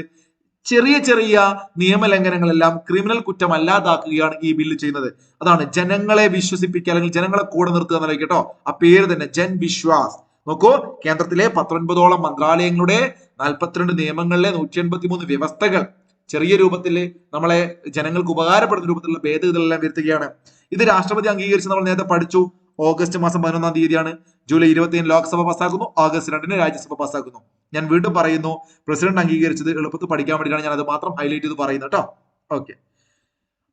ചെറിയ ചെറിയ നിയമലംഘനങ്ങളെല്ലാം ക്രിമിനൽ കുറ്റമല്ലാതാക്കുകയാണ് ഈ ബില്ല് ചെയ്യുന്നത്. അതാണ് ജനങ്ങളെ വിശ്വസിപ്പിക്കുക, അല്ലെങ്കിൽ ജനങ്ങളെ കൂടെ നിർത്തുക എന്നല്ല കേട്ടോ. ആ പേര് തന്നെ ജൻ വിശ്വാസ്. നോക്കൂ, കേന്ദ്രത്തിലെ 19ഓളം മന്ത്രാലയങ്ങളുടെ 42 നിയമങ്ങളിലെ 183 വ്യവസ്ഥകൾ ചെറിയ രൂപത്തിൽ നമ്മളെ ജനങ്ങൾക്ക് ഉപകാരപ്പെടുന്ന രൂപത്തിലുള്ള ഭേദഗതികളെല്ലാം വരുത്തുകയാണ്. ഇത് രാഷ്ട്രപതി അംഗീകരിച്ച് നമ്മൾ നേരത്തെ പഠിച്ചു. ഓഗസ്റ്റ് മാസം 11-ാം തീയതിയാണ്. ജൂലൈ 27 ലോക്സഭ പാസ്സാക്കുന്നു, ഓഗസ്റ്റ് 2 രാജ്യസഭ പാസ്സാക്കുന്നു. ഞാൻ വീണ്ടും പറയുന്നു, പ്രസിഡന്റ് അംഗീകരിച്ചത് എളുപ്പത്തിൽ പഠിക്കാൻ വേണ്ടിയിട്ടാണ് ഞാൻ അത് മാത്രം ഹൈലൈറ്റ് ചെയ്ത് പറയുന്നത് കേട്ടോ. ഓക്കെ,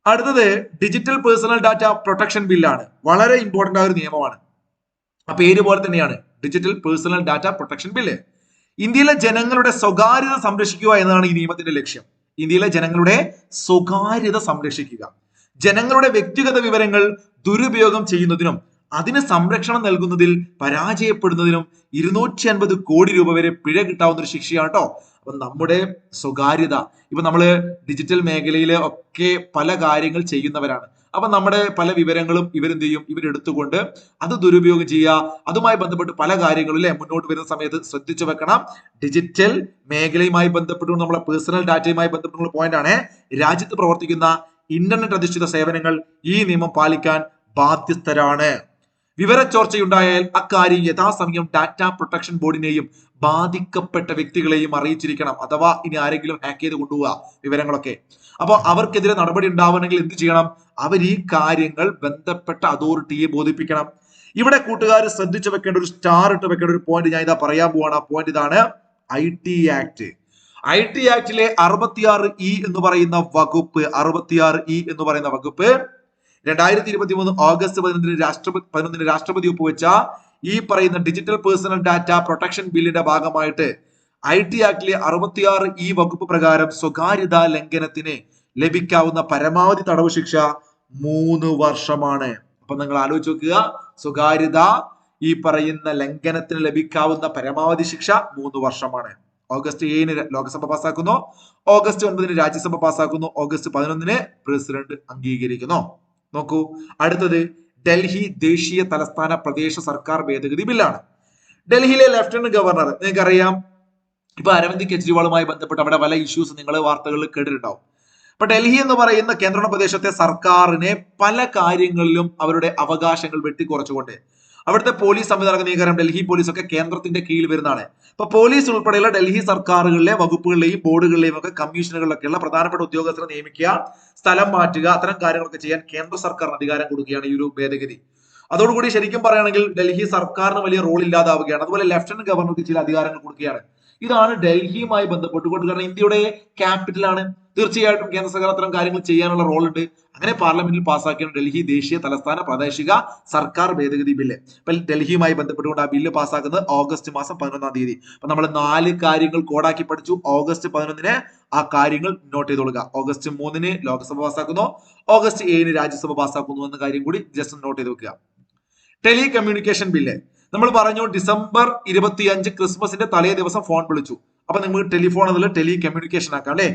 അടുത്തത് ഡിജിറ്റൽ പേഴ്സണൽ ഡാറ്റ പ്രൊട്ടക്ഷൻ ബില്ലാണ്. വളരെ ഇമ്പോർട്ടന്റ് ആയ ഒരു നിയമമാണ്. ആ പേര് പോലെ തന്നെയാണ്, digital personal data protection bill. ഇന്ത്യയിലെ ജനങ്ങളുടെ സ്വകാര്യത സംരക്ഷിക്കുക എന്നതാണ് ഈ നിയമത്തിന്റെ ലക്ഷ്യം. ഇന്ത്യയിലെ ജനങ്ങളുടെ സ്വകാര്യത സംരക്ഷിക്കുക, ജനങ്ങളുടെ വ്യക്തിഗത വിവരങ്ങൾ ദുരുപയോഗം ചെയ്യുന്നതിനും അതിന് സംരക്ഷണം നൽകുന്നതിൽ പരാജയപ്പെടുന്നതിനും 250 കോടി രൂപ വരെ പിഴ കിട്ടാവുന്ന ഒരു ശിക്ഷയാണ് കേട്ടോ. അപ്പൊ നമ്മുടെ സ്വകാര്യത, ഇപ്പൊ നമ്മള് ഡിജിറ്റൽ മേഖലയിൽ ഒക്കെ പല കാര്യങ്ങൾ ചെയ്യുന്നവരാണ്. അപ്പൊ നമ്മുടെ പല വിവരങ്ങളും ഇവരെന്ത് ചെയ്യും, ഇവരെടുത്തുകൊണ്ട് അത് ദുരുപയോഗം ചെയ്യുക. അതുമായി ബന്ധപ്പെട്ട് പല കാര്യങ്ങളും മുന്നോട്ട് വരുന്ന സമയത്ത് ശ്രദ്ധിച്ചു വെക്കണം. ഡിജിറ്റൽ മേഖലയുമായി ബന്ധപ്പെട്ടുകൊണ്ട് നമ്മളെ പേഴ്സണൽ ഡാറ്റയുമായി ബന്ധപ്പെട്ടുള്ള പോയിന്റ് ആണ്. രാജ്യത്ത് പ്രവർത്തിക്കുന്ന ഇന്റർനെറ്റ് അധിഷ്ഠിത സേവനങ്ങൾ ഈ നിയമം പാലിക്കാൻ ബാധ്യസ്ഥരാണ്. വിവരച്ചോർച്ചയുണ്ടായാൽ അക്കാര്യം യഥാസമയം ഡാറ്റ പ്രൊട്ടക്ഷൻ ബോർഡിനെയും ബാധിക്കപ്പെട്ട വ്യക്തികളെയും അറിയിച്ചിരിക്കണം. അഥവാ ഇനി ആരെങ്കിലും ഹാക്ക് ചെയ്ത് കൊണ്ടുപോവുക വിവരങ്ങളൊക്കെ, അപ്പോൾ അവർക്കെതിരെ നടപടി ഉണ്ടാവണമെങ്കിൽ എന്ത് ചെയ്യണം? അവർ ഈ കാര്യങ്ങൾ ബന്ധപ്പെട്ട അതോറിറ്റിയെ ബോധിപ്പിക്കണം. ഇവിടെ കൂട്ടുകാർ ശ്രദ്ധിച്ചു വെക്കേണ്ട ഒരു സ്റ്റാർ ഇട്ട് വെക്കേണ്ട ഒരു പോയിന്റ് ഞാൻ ഇതാ പറയാൻ പോവാണ്. ആ പോയിന്റ് ഇതാണ്, IT ആക്ട്. IT ആക്ടിലെ 66E എന്ന് പറയുന്ന വകുപ്പ്, 66E എന്ന് പറയുന്ന വകുപ്പ് 2023 ഓഗസ്റ്റ് 11 രാഷ്ട്രപതി ഒപ്പുവെച്ച ഈ പറയുന്ന ഡിജിറ്റൽ പേഴ്സണൽ ഡാറ്റ പ്രൊട്ടക്ഷൻ ബില്ലിന്റെ ഭാഗമായിട്ട് IT ആക്ടിലെ 66E വകുപ്പ് പ്രകാരം സ്വകാര്യതാ ലംഘനത്തിന് ലഭിക്കാവുന്ന പരമാവധി തടവ് ശിക്ഷ 3 വർഷമാണ്. അപ്പൊ നിങ്ങൾ ആലോചിച്ച് നോക്കുക, സ്വകാര്യത ഈ പറയുന്ന ലംഘനത്തിന് ലഭിക്കാവുന്ന പരമാവധി ശിക്ഷ 3 വർഷമാണ്. ഓഗസ്റ്റ് 7 ലോക്സഭ പാസ്സാക്കുന്നു, ഓഗസ്റ്റ് 9 രാജ്യസഭ പാസ്സാക്കുന്നു, ഓഗസ്റ്റ് 11 പ്രസിഡന്റ് അംഗീകരിക്കുന്നു. നോക്കൂ, അടുത്തത് ഡൽഹി ദേശീയ തലസ്ഥാന പ്രദേശ സർക്കാർ ഭേദഗതി ബില്ലാണ്. ഡൽഹിയിലെ ലഫ്റ്റനന്റ് ഗവർണർ, നിങ്ങൾക്കറിയാം, ഇപ്പൊ അരവിന്ദ് കെജ്രിവാളുമായി ബന്ധപ്പെട്ട് അവിടെ പല ഇഷ്യൂസ് നിങ്ങൾ വാർത്തകളിൽ കേട്ടിട്ടുണ്ടാവും. അപ്പൊ ഡൽഹി എന്ന് പറയുന്ന കേന്ദ്ര പ്രദേശത്തെ സർക്കാരിനെ പല കാര്യങ്ങളിലും അവരുടെ അവകാശങ്ങൾ വെട്ടിക്കുറച്ചുകൊണ്ട് അവിടുത്തെ പോലീസ് സംവിധാനം, നീക്കരം ഡൽഹി പോലീസ് ഒക്കെ കേന്ദ്രത്തിന്റെ കീഴിൽ വരുന്നതാണ്. അപ്പൊ പോലീസ് ഉൾപ്പെടെയുള്ള ഡൽഹി സർക്കാരുകളിലെ വകുപ്പുകളിലെയും ബോർഡുകളിലെയും ഒക്കെ കമ്മീഷനുകളിലൊക്കെയുള്ള പ്രധാനപ്പെട്ട ഉദ്യോഗസ്ഥരെ നിയമിക്കുക, സ്ഥലം മാറ്റുക, അത്തരം കാര്യങ്ങളൊക്കെ ചെയ്യാൻ കേന്ദ്ര സർക്കാരിന് അധികാരം കൊടുക്കുകയാണ് ഈ ഒരു ഭേദഗതി. അതോടുകൂടി ശരിക്കും പറയുകയാണെങ്കിൽ ഡൽഹി സർക്കാരിന് വലിയ റോൾ ഇല്ലാതാവുകയാണ്. അതുപോലെ ലഫ്റ്റനന്റ് ഗവർണർക്ക് ചില അധികാരങ്ങൾ കൊടുക്കുകയാണ്. ഇതാണ് ഡൽഹിയുമായി ബന്ധപ്പെട്ടുകൊണ്ട്, കാരണം ഇന്ത്യയുടെ ക്യാപിറ്റലാണ്. തീർച്ചയായിട്ടും കേന്ദ്ര സർക്കാർ അത്തരം കാര്യങ്ങൾ ചെയ്യാനുള്ള റോൾ ഉണ്ട്. അങ്ങനെ പാർലമെന്റിൽ പാസ്സാക്കിയാണ് ഡൽഹി ദേശീയ തലസ്ഥാന പ്രാദേശിക സർക്കാർ ഭേദഗതി ബില്ല്. അപ്പൊ ഡൽഹിയുമായി ബന്ധപ്പെട്ടുകൊണ്ട് ആ ബില്ല് പാസ്സാക്കുന്നത് ഓഗസ്റ്റ് മാസം 11-ാം തീയതി. അപ്പൊ നമ്മൾ 4 കാര്യങ്ങൾ കോഡാക്കി പഠിച്ചു. ഓഗസ്റ്റ് 11 ആ കാര്യങ്ങൾ നോട്ട് ചെയ്തോളുക. ഓഗസ്റ്റ് 3 ലോക്സഭ പാസ്സാക്കുന്നു, ഓഗസ്റ്റ് 7 രാജ്യസഭ പാസ്സാക്കുന്നു എന്ന കാര്യം കൂടി ജസ്റ്റ് നോട്ട് ചെയ്ത് വെക്കുക. ടെലി കമ്മ്യൂണിക്കേഷൻ ബില്ല് നമ്മൾ പറഞ്ഞു, ഡിസംബർ 25 ക്രിസ്മസിന്റെ തലേ ദിവസം ഫോൺ വിളിച്ചു. അപ്പൊ നിങ്ങൾ ടെലിഫോൺ അതിൽ ടെലി കമ്മ്യൂണിക്കേഷൻ ആക്കാം അല്ലെ.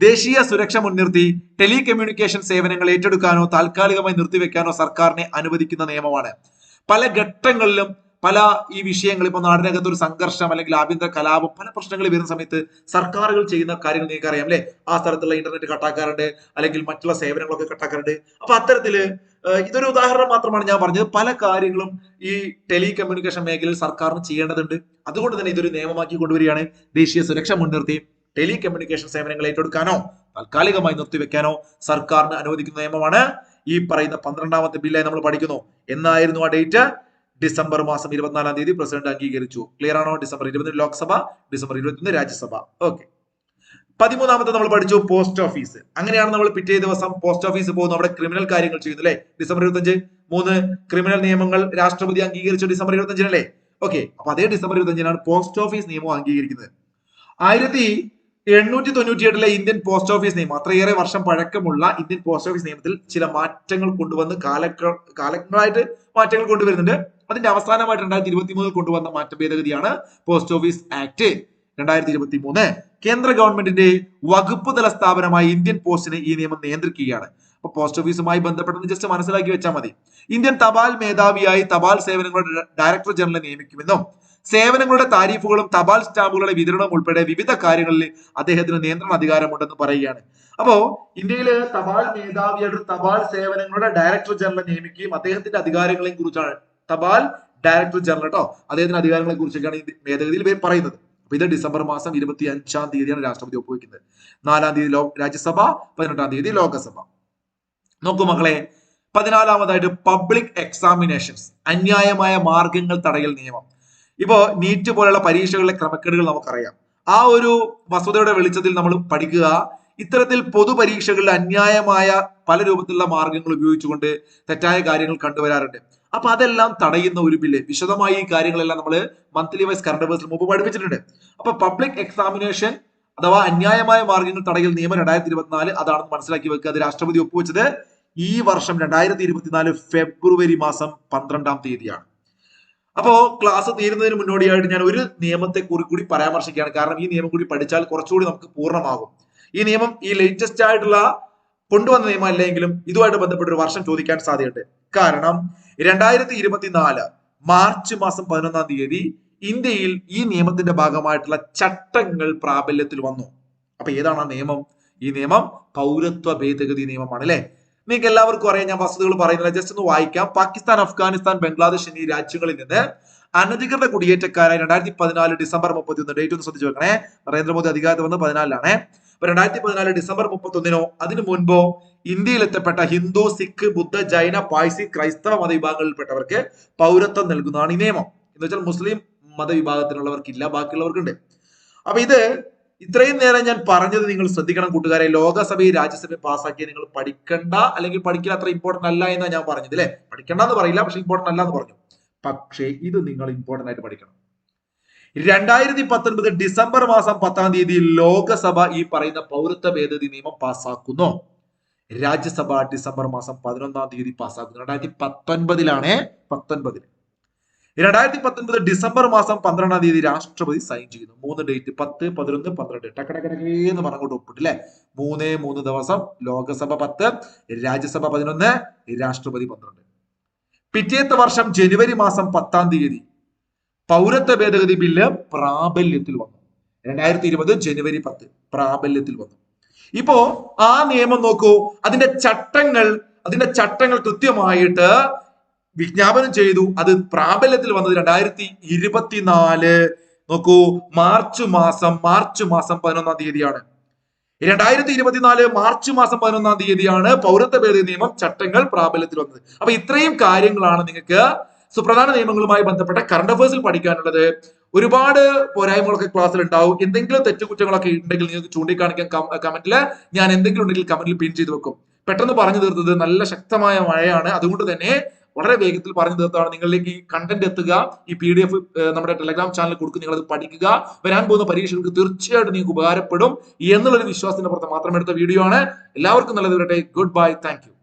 ദേശീയ സുരക്ഷ മുൻനിർത്തി ടെലി കമ്മ്യൂണിക്കേഷൻ സേവനങ്ങൾ ഏറ്റെടുക്കാനോ താൽക്കാലികമായി നിർത്തിവെക്കാനോ സർക്കാരിനെ അനുവദിക്കുന്ന നിയമമാണ്. പല ഘട്ടങ്ങളിലും പല ഈ വിഷയങ്ങൾ, ഇപ്പൊ നാടിനകത്ത് ഒരു സംഘർഷം അല്ലെങ്കിൽ ആഭ്യന്തര കലാപം, പല പ്രശ്നങ്ങൾ വരുന്ന സമയത്ത് സർക്കാരുകൾ ചെയ്യുന്ന കാര്യങ്ങൾ നിങ്ങൾക്ക് അറിയാം അല്ലെ. ആ സ്ഥലത്തുള്ള ഇന്റർനെറ്റ് കട്ടാക്കാറുണ്ട്, അല്ലെങ്കിൽ മറ്റുള്ള സേവനങ്ങളൊക്കെ കട്ടാക്കാറുണ്ട്. അപ്പൊ അത്തരത്തില് ഇതൊരു ഉദാഹരണം മാത്രമാണ് ഞാൻ പറഞ്ഞത്. പല കാര്യങ്ങളും ഈ ടെലി കമ്മ്യൂണിക്കേഷൻ മേഖലയിൽ സർക്കാരിന് ചെയ്യേണ്ടതുണ്ട്. അതുകൊണ്ട് തന്നെ ഇതൊരു നിയമമാക്കി കൊണ്ടുവരികയാണ്. ദേശീയ സുരക്ഷ മുൻനിർത്തി ടെലി കമ്മ്യൂണിക്കേഷൻ സേവനങ്ങൾ ഏറ്റെടുക്കാനോ താൽക്കാലികമായി നിർത്തിവെക്കാനോ സർക്കാരിന് അനുവദിക്കുന്ന നിയമമാണ് ഈ പറയുന്ന 12ാമത്തെ ബില്ലായി നമ്മൾ പഠിക്കുന്നു. എന്നായിരുന്നു ആ ഡേറ്റ്? ഡിസംബർ മാസം 24-ാം തീയതി പ്രസിഡന്റ് അംഗീകരിച്ചു. ക്ലിയർ ആണോ? December 20 Lok Sabha, December 21 Rajya Sabha. Okay, 13ാമത്തെ നമ്മൾ പഠിച്ചു പോസ്റ്റ് ഓഫീസ്. അങ്ങനെയാണ് നമ്മൾ പിറ്റേ ദിവസം പോസ്റ്റ് ഓഫീസ് പോകുന്നു, അവിടെ ക്രിമിനൽ കാര്യങ്ങൾ ചെയ്യുന്നു അല്ലെ. ഡിസംബർ 25 3 ക്രിമിനൽ നിയമങ്ങൾ രാഷ്ട്രപതി അംഗീകരിച്ചു ഡിസംബർ 25-നല്ലേ. ഓക്കെ, അപ്പൊ അതേ ഡിസംബർ 25-നാണ് പോസ്റ്റ് ഓഫീസ് നിയമം അംഗീകരിക്കുന്നത്. 1898 ഇന്ത്യൻ പോസ്റ്റ് ഓഫീസ് നിയമം, അത്രയേറെ വർഷം പഴക്കമുള്ള ഇന്ത്യൻ പോസ്റ്റ് ഓഫീസ് നിയമത്തിൽ ചില മാറ്റങ്ങൾ കൊണ്ടുവന്ന് കാലങ്ങളായിട്ട് മാറ്റങ്ങൾ കൊണ്ടുവരുന്നുണ്ട്. അതിന്റെ അവസാനമായിട്ട് 2023 കൊണ്ടുവന്ന മാറ്റ ഭേദഗതിയാണ് പോസ്റ്റ് ഓഫീസ് ആക്ട് 2023. കേന്ദ്ര ഗവൺമെന്റിന്റെ വകുപ്പ് തല സ്ഥാപനമായ ഇന്ത്യൻ പോസ്റ്റിനെ ഈ നിയമം നിയന്ത്രിക്കുകയാണ്. അപ്പൊ പോസ്റ്റ് ഓഫീസുമായി ബന്ധപ്പെട്ടത് ജസ്റ്റ് മനസ്സിലാക്കി വെച്ചാൽ മതി. ഇന്ത്യൻ തപാൽ മേധാവിയായി തപാൽ സേവനങ്ങളുടെ ഡയറക്ടർ ജനറൽ നിയമിക്കുമെന്നും സേവനങ്ങളുടെ താരിഫുകളും തപാൽ സ്റ്റാമ്പുകളുടെ വിതരണവും ഉൾപ്പെടെ വിവിധ കാര്യങ്ങളിൽ അദ്ദേഹത്തിന് നിയന്ത്രണ അധികാരമുണ്ടെന്ന് പറയുകയാണ്. അപ്പോ ഇന്ത്യയിലെ തപാൽ മേധാവിയായിട്ട് തപാൽ സേവനങ്ങളുടെ ഡയറക്ടർ ജനറൽ നിയമിക്കുകയും അദ്ദേഹത്തിന്റെ അധികാരങ്ങളെ കുറിച്ചാണ് തപാൽ ഡയറക്ടർ ജനറൽ കേട്ടോ, അദ്ദേഹത്തിന്റെ അധികാരങ്ങളെ കുറിച്ചൊക്കെയാണ് ഈ ഭേദഗതിയിൽ പറയുന്നത്. അപ്പൊ ഇത് ഡിസംബർ മാസം 25-ാം തീയതിയാണ് രാഷ്ട്രപതി ഒപ്പുവെക്കുന്നത്. 4-ാം തീയതി രാജ്യസഭ, 18-ാം തീയതി ലോകസഭ. നോക്കൂ മക്കളെ, 14-ാമതായിട്ട് പബ്ലിക് എക്സാമിനേഷൻസ്, അന്യായമായ മാർഗങ്ങൾ തടയൽ നിയമം. ഇപ്പോ നീറ്റ് പോലുള്ള പരീക്ഷകളിലെ ക്രമക്കേടുകൾ നമുക്കറിയാം. ആ ഒരു വസ്തുതയുടെ വെളിച്ചത്തിൽ നമ്മൾ പഠിക്കുക, ഇത്തരത്തിൽ പൊതുപരീക്ഷകളിൽ അന്യായമായ പല രൂപത്തിലുള്ള മാർഗങ്ങൾ ഉപയോഗിച്ചുകൊണ്ട് തെറ്റായ കാര്യങ്ങൾ കണ്ടുവരാറുണ്ട്. അപ്പൊ അതെല്ലാം തടയുന്ന ഒരു ബില്ല്, വിശദമായി ഈ കാര്യങ്ങളെല്ലാം നമ്മൾ മന്ത്ലി വൈസ് കറണ്ട് അഫയേഴ്സിൽ മുമ്പ് പഠിപ്പിച്ചിട്ടുണ്ട്. അപ്പൊ പബ്ലിക് എക്സാമിനേഷൻ അഥവാ അന്യായമായ മാർഗങ്ങൾ തടയൽ നിയമം 2024 അതാണെന്ന് മനസ്സിലാക്കി വെക്കുക. അത് രാഷ്ട്രപതി ഒപ്പുവെച്ചത് ഈ വർഷം 2024 ഫെബ്രുവരി മാസം 12-ാം തീയതിയാണ്. അപ്പോ ക്ലാസ് തീരുന്നതിന് മുന്നോടിയായിട്ട് ഞാൻ ഒരു നിയമത്തെ കൂടി പരാമർശിക്കുകയാണ്. കാരണം ഈ നിയമം കൂടി പഠിച്ചാൽ കുറച്ചുകൂടി നമുക്ക് പൂർണ്ണമാകും. ഈ നിയമം ഈ ലേറ്റസ്റ്റ് ആയിട്ടുള്ള കൊണ്ടുവന്ന നിയമം അല്ലെങ്കിലും ഇതുമായിട്ട് ബന്ധപ്പെട്ട ഒരു വർഷം ചോദിക്കാൻ സാധ്യതയുണ്ട്. കാരണം 2024 മാർച്ച് മാസം 11-ാം തീയതി ഇന്ത്യയിൽ ഈ നിയമത്തിന്റെ ഭാഗമായിട്ടുള്ള ചട്ടങ്ങൾ പ്രാബല്യത്തിൽ വന്നു. അപ്പൊ ഏതാണ് ആ നിയമം? ഈ നിയമം പൗരത്വ ഭേദഗതി നിയമമാണ് അല്ലെ. നിങ്ങൾക്ക് എല്ലാവർക്കും അറിയാം, ഞാൻ വസ്തുതകൾ പറയുന്നില്ല, ജസ്റ്റ് ഒന്ന് വായിക്കാം. പാകിസ്ഥാൻ, അഫ്ഗാനിസ്ഥാൻ, ബംഗ്ലാദേശ് എന്നീ രാജ്യങ്ങളിൽ നിന്ന് അനധികൃത കുടിയേറ്റക്കാരായി 2014 ഡിസംബർ 31, ഡേറ്റ് ഒന്ന് ശ്രദ്ധിച്ചു വെക്കണേ, നരേന്ദ്രമോദി അധികാരത്തിൽ വന്ന് 14-ാണ്. 2014 ഡിസംബർ 31-നോ അതിനു മുൻപോ ഇന്ത്യയിൽ എത്തപ്പെട്ട ഹിന്ദു, സിഖ്, ബുദ്ധ, ജൈന, പാഴ്സി, ക്രൈസ്തവ മതവിഭാഗങ്ങളിൽപ്പെട്ടവർക്ക് പൗരത്വം നൽകുന്നതാണ് ഈ നിയമം. എന്ന് വെച്ചാൽ മുസ്ലിം മതവിഭാഗത്തിലുള്ളവർക്കില്ല, ബാക്കിയുള്ളവർക്കുണ്ട്. അപ്പൊ ഇത് ഇത്രയും നേരം ഞാൻ പറഞ്ഞത് നിങ്ങൾ ശ്രദ്ധിക്കണം കൂട്ടുകാരെ. ലോകസഭയും രാജ്യസഭയും പാസ്സാക്കിയ നിങ്ങൾ പഠിക്കണ്ട, അല്ലെങ്കിൽ പഠിക്കാൻ അത്ര ഇമ്പോർട്ടന്റ് അല്ല എന്നാണ് ഞാൻ പറഞ്ഞത് അല്ലെ. പഠിക്കണ്ട എന്ന് പറയില്ല, പക്ഷെ ഇമ്പോർട്ടന്റ് അല്ല എന്ന് പറഞ്ഞു. പക്ഷേ ഇത് നിങ്ങൾ ഇമ്പോർട്ടന്റ് ആയിട്ട് പഠിക്കണം. 2019 ഡിസംബർ മാസം 10-ാം തീയതി ലോകസഭ ഈ പറയുന്ന പൗരത്വ ഭേദഗതി നിയമം പാസ്സാക്കുന്നു. രാജ്യസഭ ഡിസംബർ മാസം 11-ാം തീയതി പാസ്സാക്കുന്നു. 2019-ലാണ്. 2019 ഡിസംബർ മാസം 12-ാം തീയതി രാഷ്ട്രപതി സൈൻ ചെയ്യുന്നു. 3 ഡേറ്റ് 10, 11, 12 ടക്കടക്കടക്കേന്ന് പറഞ്ഞുകൊണ്ട് ഒപ്പിട്ട് അല്ലെ. 3 ദിവസം. ലോകസഭ 10, രാജ്യസഭ 11, രാഷ്ട്രപതി 12. പിറ്റേത്തെ വർഷം ജനുവരി മാസം 10-ാം തീയതി പൗരത്വ ഭേദഗതി ബില്ല് പ്രാബല്യത്തിൽ വന്നു. 2020 ജനുവരി 10 പ്രാബല്യത്തിൽ വന്നു. ഇപ്പോ ആ നിയമം നോക്കൂ, അതിന്റെ ചട്ടങ്ങൾ കൃത്യമായിട്ട് വിജ്ഞാപനം ചെയ്തു. അത് പ്രാബല്യത്തിൽ വന്നത് 2024 നോക്കൂ മാർച്ച് മാസം 11-ാം തീയതിയാണ്. 2024 മാർച്ച് മാസം 11-ാം തീയതിയാണ് പൗരത്വ ഭേദഗതി നിയമം ചട്ടങ്ങൾ പ്രാബല്യത്തിൽ വന്നത്. അപ്പൊ ഇത്രയും കാര്യങ്ങളാണ് നിങ്ങൾക്ക് സുപ്രധാന നിയമങ്ങളുമായി ബന്ധപ്പെട്ട കറണ്ട് അഫയേഴ്സിൽ പഠിക്കാനുള്ളത്. ഒരുപാട് പോരായ്മകളൊക്കെ ക്ലാസ്സിൽ ഉണ്ടാവും. എന്തെങ്കിലും തെറ്റുകുറ്റങ്ങളൊക്കെ ഉണ്ടെങ്കിൽ നിങ്ങൾക്ക് ചൂണ്ടിക്കാണിക്കാൻ കമന്റില്, ഞാൻ എന്തെങ്കിലും ഉണ്ടെങ്കിൽ കമന്റിൽ പിൻ ചെയ്ത് വെക്കും. പെട്ടെന്ന് പറഞ്ഞു തീർത്തത് നല്ല ശക്തമായ മഴയാണ്, അതുകൊണ്ട് തന്നെ വളരെ വേഗത്തിൽ പറഞ്ഞു തീർത്താണ് നിങ്ങളിലേക്ക് ഈ കണ്ടന്റ് എത്തുക. ഈ PDF നമ്മുടെ ടെലഗ്രാം ചാനലിൽ കൊടുക്കും, നിങ്ങൾ അത് പഠിക്കുക. വരാൻ പോകുന്ന പരീക്ഷകൾക്ക് തീർച്ചയായിട്ടും നിങ്ങൾക്ക് ഉപകാരപ്പെടും എന്നുള്ളൊരു വിശ്വാസത്തിന്റെ പുറത്ത് മാത്രം എടുത്ത വീഡിയോ ആണ്. എല്ലാവർക്കും നല്ലത് വരട്ടെ. Good bye, thank you.